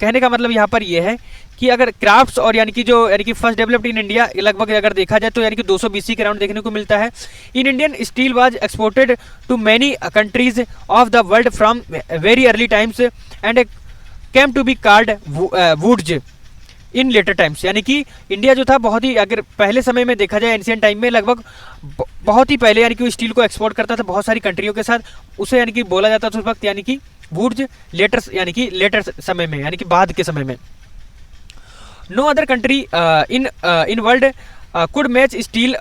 Speaker 1: कहने का मतलब यहाँ पर ये है कि अगर क्राफ्ट्स और यानी कि फर्स्ट डेवलप्ड इन इंडिया लगभग अगर देखा जाए तो यानी कि 200 BC के अराउंड देखने को मिलता है। In Indian steel was exported to many countries of the world from very early times and came to be called woods in later times. यानी कि इंडिया जो था बहुत ही, अगर पहले समय में देखा जाए एंशियंट टाइम में, लगभग बहुत ही पहले यानी कि स्टील को एक्सपोर्ट करता था बहुत सारी कंट्रियों के साथ, उसे यानी कि बोला जाता था उस वक्त यानी कि वुड्स लेटर्स, यानी कि लेटर समय में, यानी कि बाद के समय में। No other country in world could match steel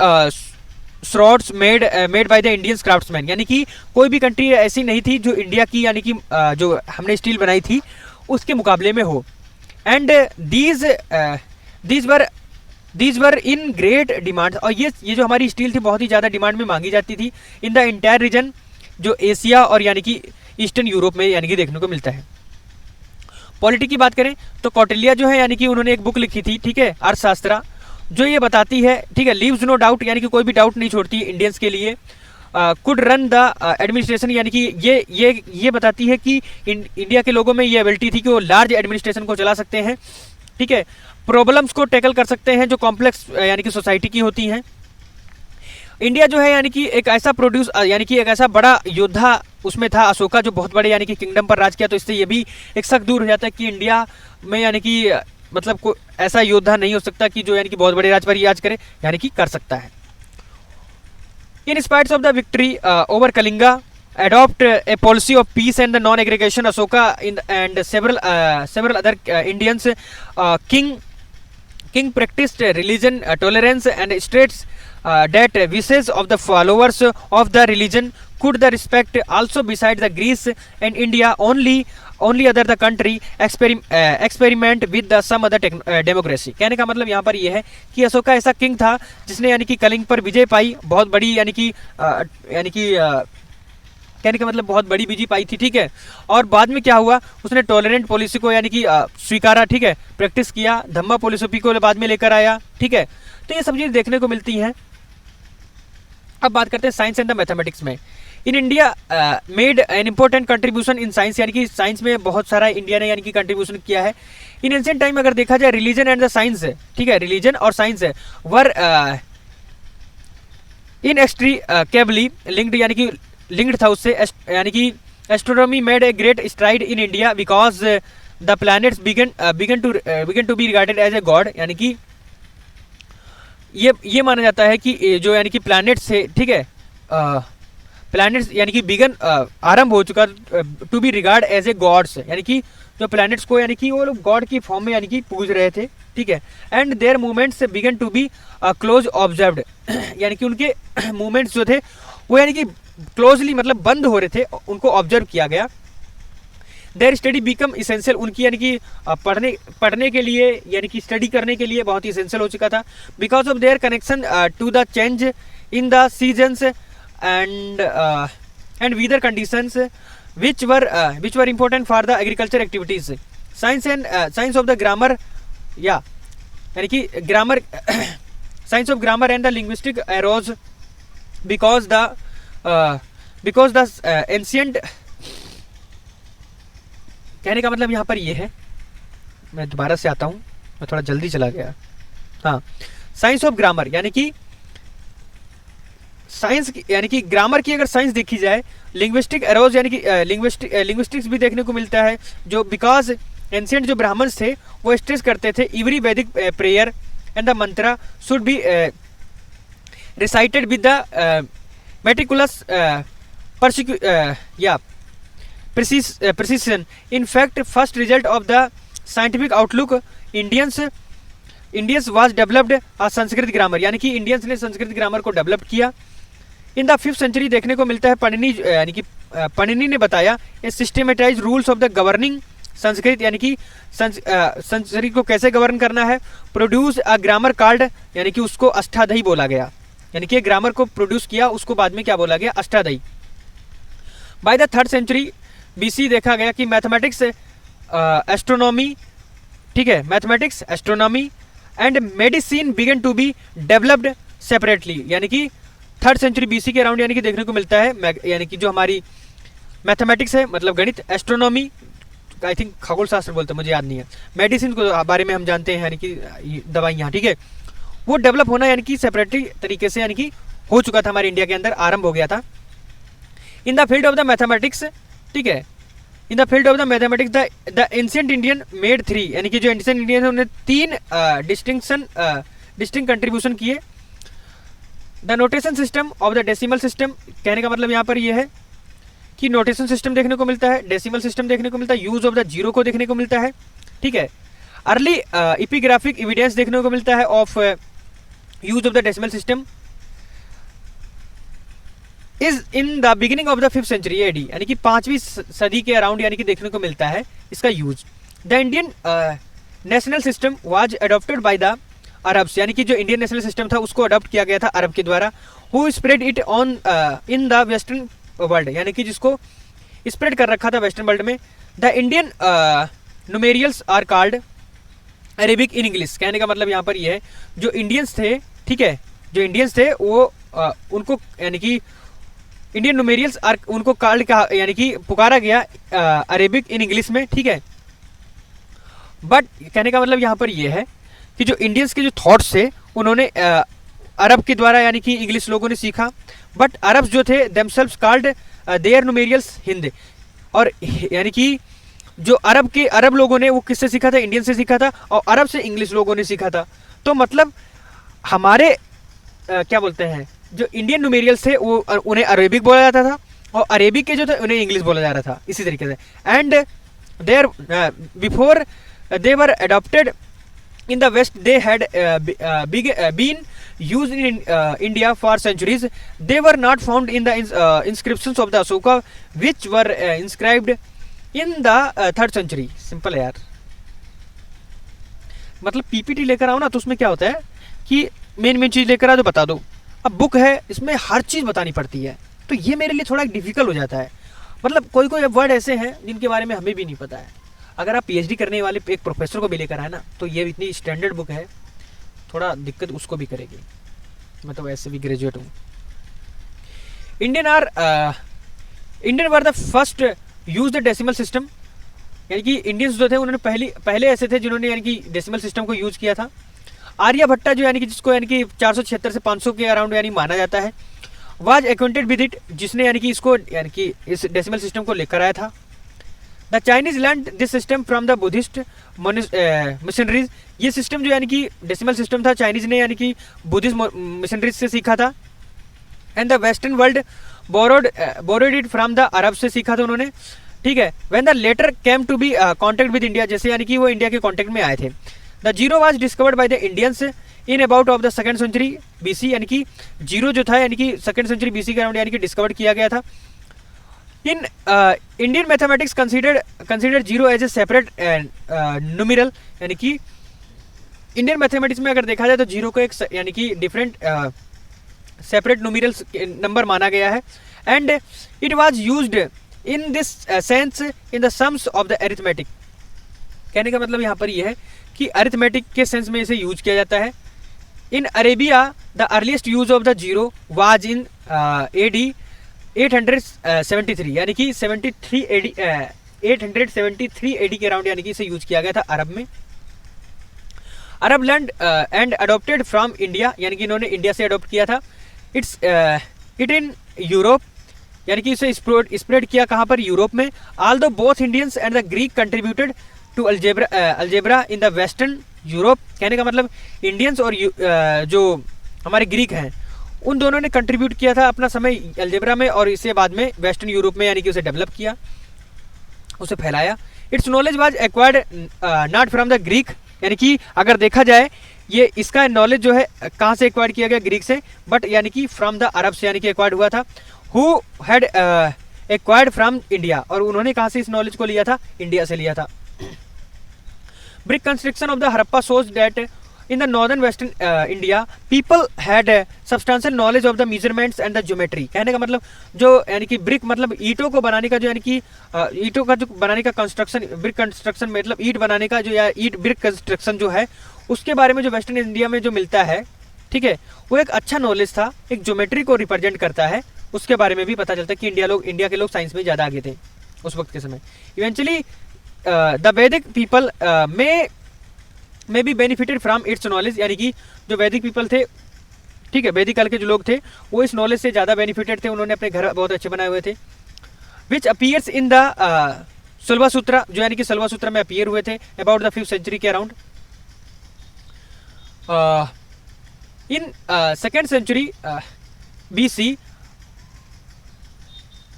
Speaker 1: swords made by the Indian craftsman. यानी कि कोई भी कंट्री ऐसी नहीं थी जो इंडिया की यानी कि जो हमने स्टील बनाई थी उसके मुकाबले में हो। And these were in great demand, और ये जो हमारी स्टील थी बहुत ही ज़्यादा डिमांड में मांगी जाती थी इन द इंटायर रीजन, जो एशिया और यानी कि ईस्टर्न यूरोप में यानी कि देखने को मिलता है। पॉलिटी की बात करें तो कौटिल्य जो है यानी कि उन्होंने एक बुक लिखी थी, ठीक है, अर्थशास्त्र, जो ये बताती है, ठीक है, लीव्स नो डाउट, यानी कि कोई भी डाउट नहीं छोड़ती इंडियंस के लिए। कुड रन द एडमिनिस्ट्रेशन, यानी कि ये बताती है कि इंडिया के लोगों में ये एबिलिटी थी कि वो लार्ज एडमिनिस्ट्रेशन को चला सकते हैं, ठीक है, प्रॉब्लम्स को टैकल कर सकते हैं जो कॉम्प्लेक्स यानी कि सोसाइटी की होती हैं। इंडिया जो है यानी कि एक ऐसा यानी कि एक ऐसा बड़ा योद्धा उसमें था अशोका, जो बहुत बड़े यानी कि किंगडम पर राज किया, तो इससे ये भी एक शक दूर हो जाता है कि इंडिया में यानी कि मतलब कोई ऐसा योद्धा नहीं हो सकता कि जो यानी कि बहुत बड़े राज पर राज करे, यानी कि कर सकता है। In spite of the victory over Kalinga adopt a policy of peace and the non-aggregation, Ashoka and several other Indians king practiced religion tolerance and states that wishes of the followers of the religion could the respect. Also beside the Greece and India only other the country experiment with the some other democracy। कहने का मतलब यहाँ पर यह है कि अशोका ऐसा king था जिसने यानी कि कलिंग पर विजय पाई, बहुत बड़ी यानी कि कहने का मतलब बहुत बड़ी विजय पाई थी, ठीक है, और बाद में क्या हुआ, उसने टॉलरेंट पॉलिसी को यानी कि स्वीकारा, ठीक है, प्रैक्टिस किया, धम्मा पॉलिसी को बाद में लेकर आया, ठीक है। तो ये सब चीज़ देखने को मिलती हैं। अब बात करते हैं साइंस एंड द मैथमेटिक्स में। In India made an important contribution in science, यानी कि साइंस में बहुत सारा इंडिया ने यानी कि कंट्रीब्यूशन किया है। इन एंशिएंट टाइम अगर देखा जाए रिलीजन एंड द साइंस, ठीक है, रिलीजन और साइंस वर इन एक्सट्रीकेबली लिंक्ड, यानी कि लिंक्ड था उससे, यानी कि astronomy made a great stride in India because the planets began to be regarded as a god. यानी कि ये माना जाता है कि जो यानी कि प्लैनेट्स थे, ठीक है, प्लैनेट्स यानी कि बिगन आरंभ हो चुका to be regard as a gods, यानी कि जो प्लैनेट्स को यानी कि वो लोग गॉड की फॉर्म में यानी कि पूज रहे थे, ठीक है। And their movements began to be close observed, यानी कि उनके मूवमेंट्स जो थे वो यानी कि क्लोजली मतलब बंद हो रहे थे, उनको ऑब्जर्व किया गया। देयर स्टडी बिकम इसेंशियल, उनकी यानी कि पढ़ने के लिए यानी कि स्टडी करने के लिए बहुत ही इसेंशियल हो चुका था। Because of their connection to the change in the seasons and weather conditions which were important for the agriculture activities. Science of the grammar, yeah, यानी कि grammar science of grammar and the linguistic arose because the ancient, कहने का मतलब यहाँ पर ये है, मैं दोबारा से आता हूँ, मैं थोड़ा जल्दी चला गया। हाँ, साइंस ऑफ ग्रामर यानी कि साइंस यानी कि ग्रामर की अगर साइंस देखी जाए, लिंग्विस्टिक एरोज यानी कि लिंग्विस्टिक्स भी देखने को मिलता है, जो बिकॉज एंशिएंट जो ब्राह्मण्स थे वो स्ट्रेस करते थे एवरी वैदिक prayer and the Mantra should be recited with the meticulous precision. In fact, first result of the scientific outlook Indians was developed a Sanskrit grammar, यानी कि इंडियंस ने Sanskrit grammar को डेवलप किया। इन द 5th century देखने को मिलता है पणिनि, यानी कि पणिनि ने बताया a systematize rules of the governing Sanskrit, यानी कि संस्कृत को कैसे गवर्न करना है। प्रोड्यूस अ ग्रामर कार्ड, यानी कि उसको अष्टाध्यायी बोला गया, यानी कि ग्रामर को प्रोड्यूस किया, उसको बाद में क्या बोला गया, Ashtadhyayi. By the 3rd century BC देखा गया कि मैथमेटिक्स एस्ट्रोनॉमी, ठीक है, mathematics astronomy and medicine began to be developed separately, यानी कि 3rd century BC के अराउंड यानी कि देखने को मिलता है, यानी कि जो हमारी मैथमेटिक्स है मतलब गणित, एस्ट्रोनॉमी आई थिंक खगोल शास्त्र बोलते हैं, मुझे याद नहीं है। मेडिसिन को बारे में हम जानते हैं, यानी कि दवाइयाँ, ठीक है, वो डेवलप होना यानी कि सेपरेटली तरीके से यानी कि हो चुका था, हमारे इंडिया के अंदर आरंभ हो गया था। In the field of the mathematics, ठीक है, in the field of the mathematics the ancient Indian made 3, यानी कि जो एंशिएंट इंडियन है उन्होंने 3 डिस्टिंक्ट कंट्रीब्यूशन किए। The notation system of the decimal system, कहने का मतलब यहाँ पर ये है कि नोटेशन सिस्टम देखने को मिलता है, डेसिमल सिस्टम देखने को मिलता है, यूज ऑफ द जीरो को देखने को मिलता है, ठीक है। अर्ली एपिग्राफिक एविडेंस देखने को मिलता है of use of the decimal system is in the beginning of the 5th century AD, यानी कि 5वीं सदी के अराउंड यानी कि देखने को मिलता है इसका use. The Indian national system was adopted by the Arabs, यानी कि जो इंडियन नेशनल सिस्टम था उसको अडॉप्ट किया गया था अरब के द्वारा। Who spread it on in the western world, यानी कि जिसको स्प्रेड कर रखा था वेस्टर्न वर्ल्ड में। The Indian numerals are called Arabic in English, कहने का मतलब यहाँ पर ये है जो इंडियंस थे, ठीक है, जो इंडियंस थे वो उनको यानी कि इंडियन न्यूमेरियल्स आर उनको कॉल्ड कहा, यानी कि पुकारा गया अरेबिक इन इंग्लिश में, ठीक है। बट कहने का मतलब यहाँ पर ये है कि जो इंडियंस के जो थॉट्स थे उन्होंने अरब के द्वारा यानी कि इंग्लिश लोगों ने सीखा। बट अरब्स जो थे देमसेल्व्स कॉल्ड देयर न्यूमेरियल्स हिंद, और यानी कि जो अरब लोगों ने वो किससे सीखा था, इंडियन से सीखा था, और अरब से इंग्लिश लोगों ने सीखा था। तो मतलब हमारे क्या बोलते हैं जो इंडियन न्यूमेरियल्स थे वो उन्हें अरेबिक बोला जाता था, और अरेबिक के जो थे उन्हें इंग्लिश बोला जा रहा था, इसी तरीके से। And there before they were adopted in the west they had been used in India for centuries. They were not found in the inscriptions of the Ashoka which were inscribed in the 3rd century. Simple है यार, मतलब PPT लेकर आओ ना तो उसमें क्या होता है कि मेन चीज लेकर आओ तो बता दो। अब बुक है इसमें हर चीज बतानी पड़ती है, तो ये मेरे लिए थोड़ा डिफिकल्ट हो जाता है। मतलब कोई वर्ड ऐसे हैं जिनके बारे में हमें भी नहीं पता है। अगर आप पीएचडी करने वाले एक प्रोफेसर को भी लेकर आए ना तो ये इतनी स्टैंडर्ड बुक है, थोड़ा दिक्कत उसको भी करेगी। मैं तो वैसे भी ग्रेजुएट हूँ। Indian were the first use the decimal system, यानी कि इंडियंस जो थे उन्होंने पहले ऐसे थे जिन्होंने यानी कि डेसिमल सिस्टम को यूज किया था। आर्यभट्टा जो यानी कि जिसको यानी कि 476 से 500 के अराउंड यानी माना जाता है, वाज एक्वेंटेड विद इट, जिसने यानी कि इसको यानी कि इस डेसिमल सिस्टम को लेकर आया था। The Chinese learn this system from the Buddhist missionaries, ये सिस्टम जो यानी कि डेसिमल सिस्टम था चाइनीज ने यानी कि बुद्धिस्ट मिशनरीज से सीखा था। And the western world borrowed it from the Arab से सीखा था उन्होंने, ठीक है। When the latter came to be contact with India, जैसे यानी कि वो इंडिया के कॉन्टेक्ट में आए थे। The zero was discovered by the Indians in about of the 2nd century BC, यानी कि जीरो जो था यानी कि 2nd सेंचुरी बीसी के अराउंड यानी कि डिस्कवर्ड किया गया था। In Indian mathematics consider zero as a separate numeral, यानी कि इंडियन मैथमेटिक्स में अगर देखा जाए तो जीरो को एक यानी कि डिफरेंट सेपरेट न्यूमेरल नंबर माना गया है। And it was used in this sense in the sums of the arithmetic, कहने का मतलब यहाँ पर यह है कि अरिथमेटिक के सेंस में इसे यूज किया जाता है। इन Arabia the earliest use of the zero was in AD 873, यानी कि 873 AD के अराउंड यानी कि इसे यूज किया गया था अरब में। Arab land and adopted from India, यानी कि इन्होंने इंडिया से अडॉप्ट किया था। इट इन यूरोप, यानी कि इसे स्प्रेड किया कहाँ पर, यूरोप में। Although both Indians and the Greek contributed to algebra in the western Europe, कहने का मतलब इंडियंस और जो हमारे ग्रीक हैं उन दोनों ने कंट्रीब्यूट किया था अपना समय अलजेब्रा में, और इसे बाद में वेस्टर्न यूरोप में यानी कि उसे डेवलप किया, उसे फैलाया। It's knowledge was acquired not from the Greek, यानी कि अगर देखा जाए ये इसका नॉलेज जो है कहाँ से एक्वायर्ड किया गया, ग्रीक से, बट यानी कि फ्रॉम द अरब से यानी कि एक्वायर्ड हुआ था। Who had acquired from India, और उन्होंने कहाँ से इस नॉलेज को लिया था, इंडिया से लिया था। Brick construction of the Harappa shows that in the northern western India people had substantial knowledge of the measurements and the geometry, कहने का मतलब जो यानी कि ब्रिक मतलब ईंटों को बनाने का जो यानी कि ईंटों का जो बनाने का कंस्ट्रक्शन, ब्रिक कंस्ट्रक्शन मतलब ईंट बनाने का जो या ईंट ब्रिक कंस्ट्रक्शन जो है उसके बारे में जो वेस्टर्न इंडिया में जो मिलता है, ठीक है, वो एक अच्छा नॉलेज था, एक ज्योमेट्री को रिप्रेजेंट करता है, उसके बारे में भी पता चलता है कि इंडिया के लोग साइंस में ज़्यादा आगे थे उस वक्त के समय। इवेंचुअली द वैदिक people may be benefited from its knowledge, यानी कि जो वैदिक पीपल थे, ठीक है, वैदिक काल के जो लोग थे वो इस नॉलेज से ज़्यादा बेनिफिटेड थे, उन्होंने अपने घर बहुत अच्छे बनाए हुए थे। विच अपीयर्स इन द सलवा सूत्रा, जो यानी कि सलवा सूत्रा में अपीयर हुए थे अबाउट द 5th सेंचुरी के around. In 2nd century BC,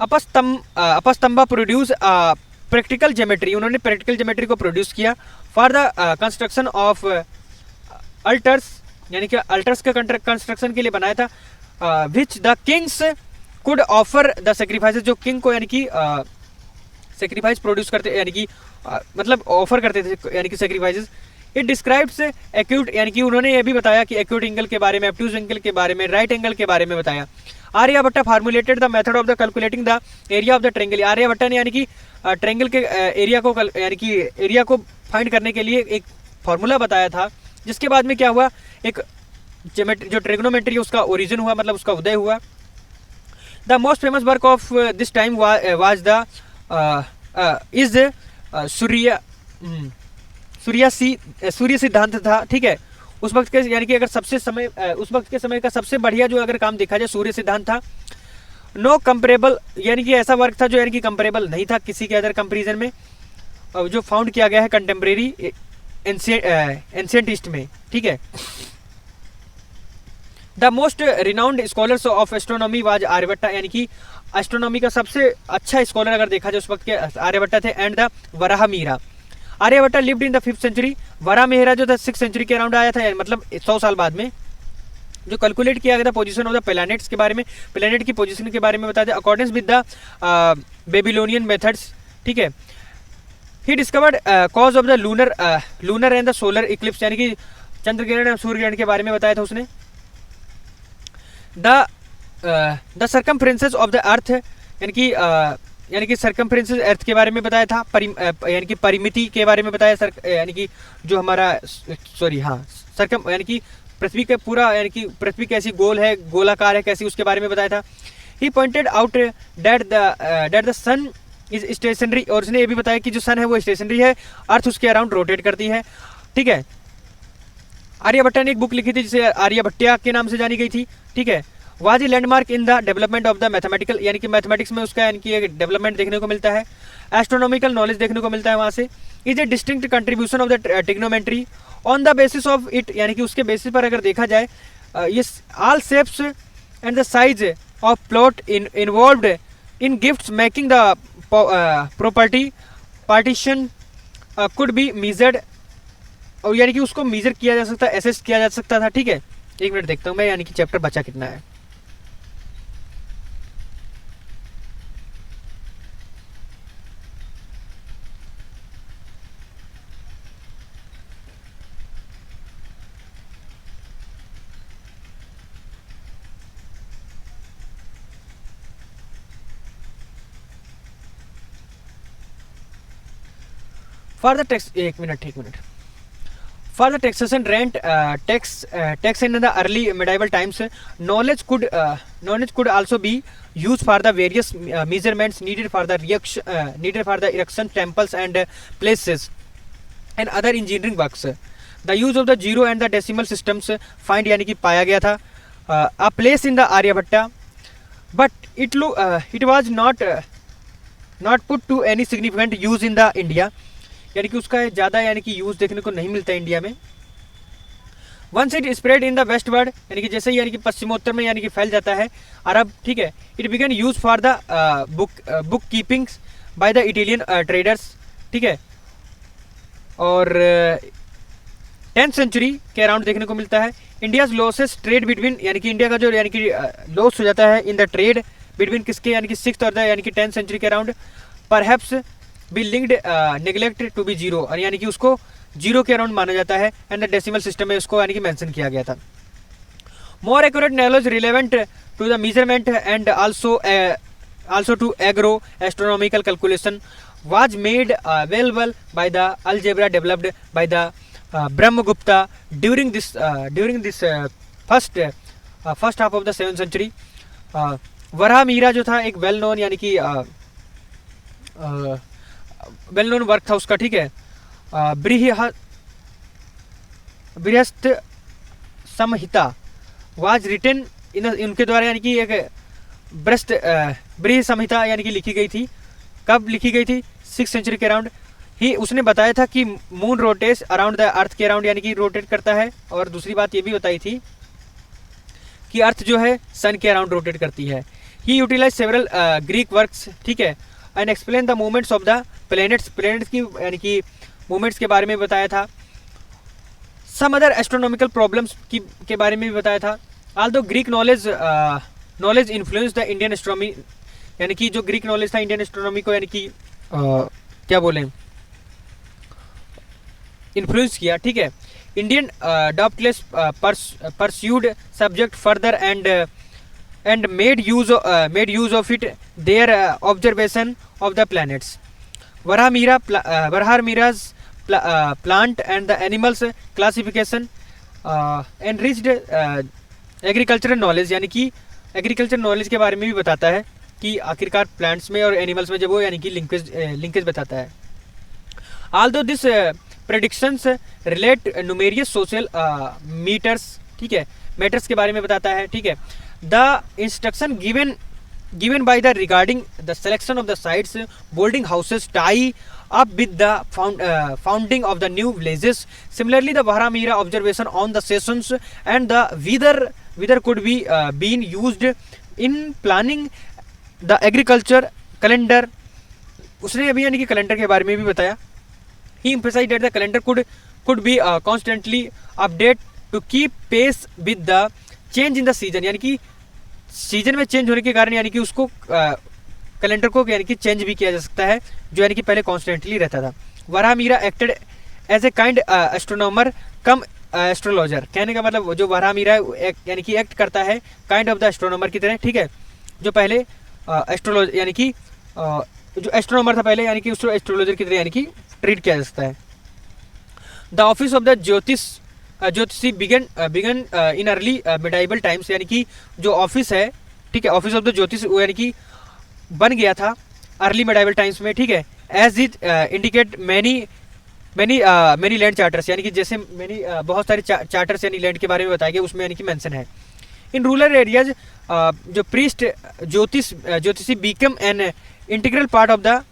Speaker 1: Apastamba produce practical geometry, उन्होंने प्रैक्टिकल ज्योमेट्री को प्रोड्यूस किया for the construction of altars, यानी कि अल्टर्स का कंस्ट्रक्शन के लिए बनाया था। Which the kings could offer the sacrifices, जो किंग को यानी कि सेक्रीफाइस प्रोड्यूस करते, यानी कि मतलब ऑफर करते थे, यानी कि सेक्रीफाइसेस। इट डिस्क्राइब्स एक्यूट, यानी कि उन्होंने ये भी बताया कि एक्यूट एंगल के बारे में, ऑब्ट्यूज एंगल के बारे में, राइट एंगल के बारे में बताया। Aryabhata formulated the method of the calculating the area of the triangle, Aryabhata ने यानी कि ट्रायंगल के एरिया को, यानी कि एरिया को फाइंड करने के लिए एक फॉर्मूला बताया था, जिसके बाद में क्या हुआ, एक जो ट्रिग्नोमेट्री उसका ओरिजिन हुआ, मतलब उसका उदय हुआ। The most famous work of this time was the is Surya Siddhanta था, ठीक है, उस वक्त के, यानी कि अगर उस वक्त के समय का सबसे बढ़िया जो अगर काम देखा जाए सूर्य सिद्धांत था। नो कंपेरेबल, यानी कि ऐसा वर्क था जो यानी कि कंपेरेबल नहीं था किसी के अदर कंपेरिजन में, जो फाउंड किया गया है कंटेम्प्रेरी एंशिएंट ईस्ट में, ठीक है। The most renowned scholars of astronomy was Aryabhata, यानी कि एस्ट्रोनॉमी का सबसे अच्छा स्कॉलर अगर देखा जाए उस वक्त के आर्यभट्टा थे। And the Varahamihira, Aryabhata lived in the 5th century, Varahamihira जो था 6th सेंचुरी के अराउंड आया था, मतलब 100 साल बाद में। जो कैलकुलेट किया गया था पोजीशन ऑफ द प्लैनेट्स के बारे में, प्लैनेट की पोजीशन के बारे में बताया था according with the Babylonian methods, ठीक है। He discovered cause of the lunar and the solar Eclipse, यानी कि चंद्र ग्रहण और सूर्य ग्रहण के बारे में बताया था उसने। The circumferences of the earth, यानी कि सर्कमफ्रेंसेस अर्थ के बारे में बताया था, यानी कि परिमिति के बारे में बताया, यानी कि जो हमारा सर्कम, यानी कि पृथ्वी का पूरा, यानी कि पृथ्वी कैसी गोल है, गोलाकार है कैसी, उसके बारे में बताया था। He pointed out that the sun is stationary, और उसने ये भी बताया कि जो सन है वो स्टेशनरी है, अर्थ उसके अराउंड रोटेट करती है, ठीक है। आर्यभट्टा ने एक बुक लिखी थी जिसे आर्यभट्टिया के नाम से जानी गई थी, ठीक है। Was a landmark in the development of the mathematical, यानी कि मैथमेटिक्स में उसका यानी कि एक डेवलपमेंट देखने को मिलता है, एस्ट्रोनॉमिकल नॉलेज देखने को मिलता है वहाँ से। Is a distinct contribution of the trigonometry on the basis of it, यानी कि उसके बेसिस पर अगर देखा जाए, ये all shapes and the size of plot involved in gifts making the property partition could be measured, और यानी कि उसको मेजर किया जा सकता, एसेस किया जा सकता था, ठीक है। एक मिनट देखता हूँ मैं, यानी कि चैप्टर बचा कितना है। फॉर द टैक्स, एक minute For the taxation rent tax in the early medieval times, knowledge could also be used for the various measurements needed for the erection temples and places and other engineering works. The use of the zero and the decimal systems find, यानी कि पाया गया था, a place in the Aryabhatta, but it was not put to any significant use in the India, यानी कि उसका ज़्यादा यानी कि यूज़ देखने को नहीं मिलता इंडिया में। Once it spread in the west world, यानी कि जैसे ही यानी कि पश्चिमोत्तर में यानी कि फैल जाता है अरब, ठीक है। It began use for the book keeping by the Italian traders, ठीक है। और 10th सेंचुरी के अराउंड देखने को मिलता है। इंडियाज लॉसेस ट्रेड बिटवीन, यानी कि इंडिया का जो यानी कि लॉस हो जाता है इन द ट्रेड बिटवीन किसके, यानी कि 6th और द यानी कि 10th सेंचुरी के अराउंड, perhaps be linked neglected to be zero, और यानी कि उसको जीरो के अराउंड माना जाता है। एंड द डेसिमल सिस्टम में उसको यानी कि मेंशन किया गया था। More accurate knowledge relevant to the measurement and also to agro astronomical calculation was made available by the algebra developed by the Brahmagupta during this first half of the 7th century. Varahamihira जो था एक well known यानी कि well known work था उसका, ठीक है, बृहस्थ संहिता was written in, उनके द्वारा यानी कि एक बृहस्थ संहिता यानी कि लिखी गई थी। कब लिखी गई थी? 6th सेंचुरी के अराउंड ही उसने बताया था कि moon rotates around the earth के अराउंड यानी कि रोटेट करता है। और दूसरी बात ये भी बताई थी कि अर्थ जो है सन के अराउंड रोटेट करती है। ही यूटिलाइज सेवरल ग्रीक वर्क्स, ठीक है, and explain the movements of the planets की यानी कि मूवमेंट्स के बारे में बताया था। सम अदर एस्ट्रोनॉमिकल प्रॉब्लम्स के बारे में भी बताया था। Although Greek knowledge influence the Indian astronomy, यानी कि जो ग्रीक नॉलेज था इंडियन एस्ट्रोनॉमी को यानी कि क्या बोलें, इन्फ्लुएंस किया, ठीक है। इंडियन डॉपलेस pursued subject further and made use of it their observation of the planets. Varahamihira plant and the animals classification enriched agricultural knowledge, यानी कि एग्रीकल्चर नॉलेज के बारे में भी बताता है कि आखिरकार प्लांट्स में और एनिमल्स में जब वो यानी कि लिंकेज बताता है। Although this predictions relate numerous social meters, ठीक है, मैटर्स के बारे में बताता है, ठीक है। The instruction given by the regarding the selection of the sites Boulding houses tie up with the founding of the new villages. Similarly, the Varamira observation on the seasons and the weather could be been used in planning the agriculture calendar. उसने अभी यानी कि calendar के बारे में भी बताया। He emphasized that the calendar could be constantly update to keep pace with the change in the season, यानी कि सीजन में चेंज होने के कारण यानी कि उसको कैलेंडर को यानी कि चेंज भी किया जा सकता है, जो यानी कि पहले कॉन्स्टेंटली रहता था। Varahamihira acted as a kind astronomer cum astrologer, कहने का मतलब जो वराहमिरा यानी कि एक्ट करता है काइंड ऑफ द एस्ट्रोनॉमर की तरह, ठीक है, जो पहले एस्ट्रोलॉजर यानी कि जो एस्ट्रोनॉमर था पहले यानी कि उसको एस्ट्रोलॉजर की तरह यानी कि ट्रीट किया जा सकता है। द ऑफिस ऑफ द ज्योतिषी begin in early medieval times, यानी कि जो ऑफिस है, ठीक है, ऑफिस ऑफ द ज्योतिष यानी कि बन गया था अर्ली मिडाइवल टाइम्स में, ठीक है। As it indicate many land charters, यानी कि जैसे बहुत सारे चार्टर्स यानी लैंड के बारे में बताया गया, उसमें यानी कि मेंशन है। इन रूरल एरियाज जो priest jyotishi become an integral part of the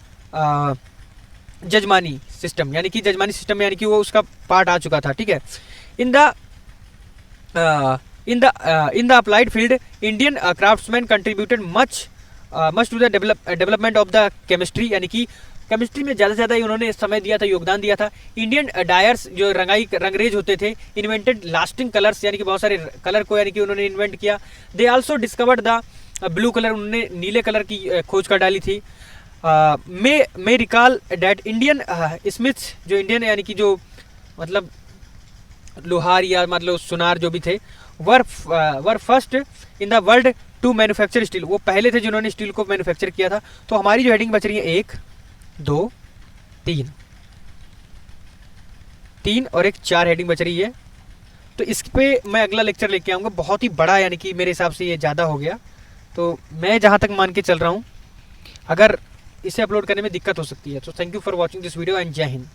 Speaker 1: jajmani system, यानी कि जजमानी सिस्टम में यानी कि वो उसका पार्ट आ चुका था, ठीक है। In the applied field Indian craftsman contributed much to the development of the chemistry, यानी कि केमिस्ट्री में ज़्यादा से ज़्यादा उन्होंने समय दिया था, योगदान दिया था। इंडियन डायर्स जो रंगरेज होते थे, इन्वेंटेड लास्टिंग कलर्स, यानी कि बहुत सारे कलर को यानी कि उन्होंने इन्वेंट किया। They also discovered the blue colour, उन्होंने नीले कलर की खोज कर डाली थी। मे रिकॉल डैट इंडियन स्मिथ्स, जो इंडियन यानी कि जो मतलब लोहार या मतलब सुनार जो भी थे, were first in the world to manufacture steel, वो पहले थे जिन्होंने स्टील को मैन्युफैक्चर किया था। तो हमारी जो हेडिंग बच रही है 1 2 3 और एक 4 हेडिंग बच रही है। तो इस पे मैं अगला लेक्चर लेके आऊँगा, बहुत ही बड़ा, यानी कि मेरे हिसाब से ये ज़्यादा हो गया, तो मैं जहाँ तक मान के चल रहा हूँ अगर इसे अपलोड करने में दिक्कत हो सकती है। तो thank you for watching this video and जय हिंद।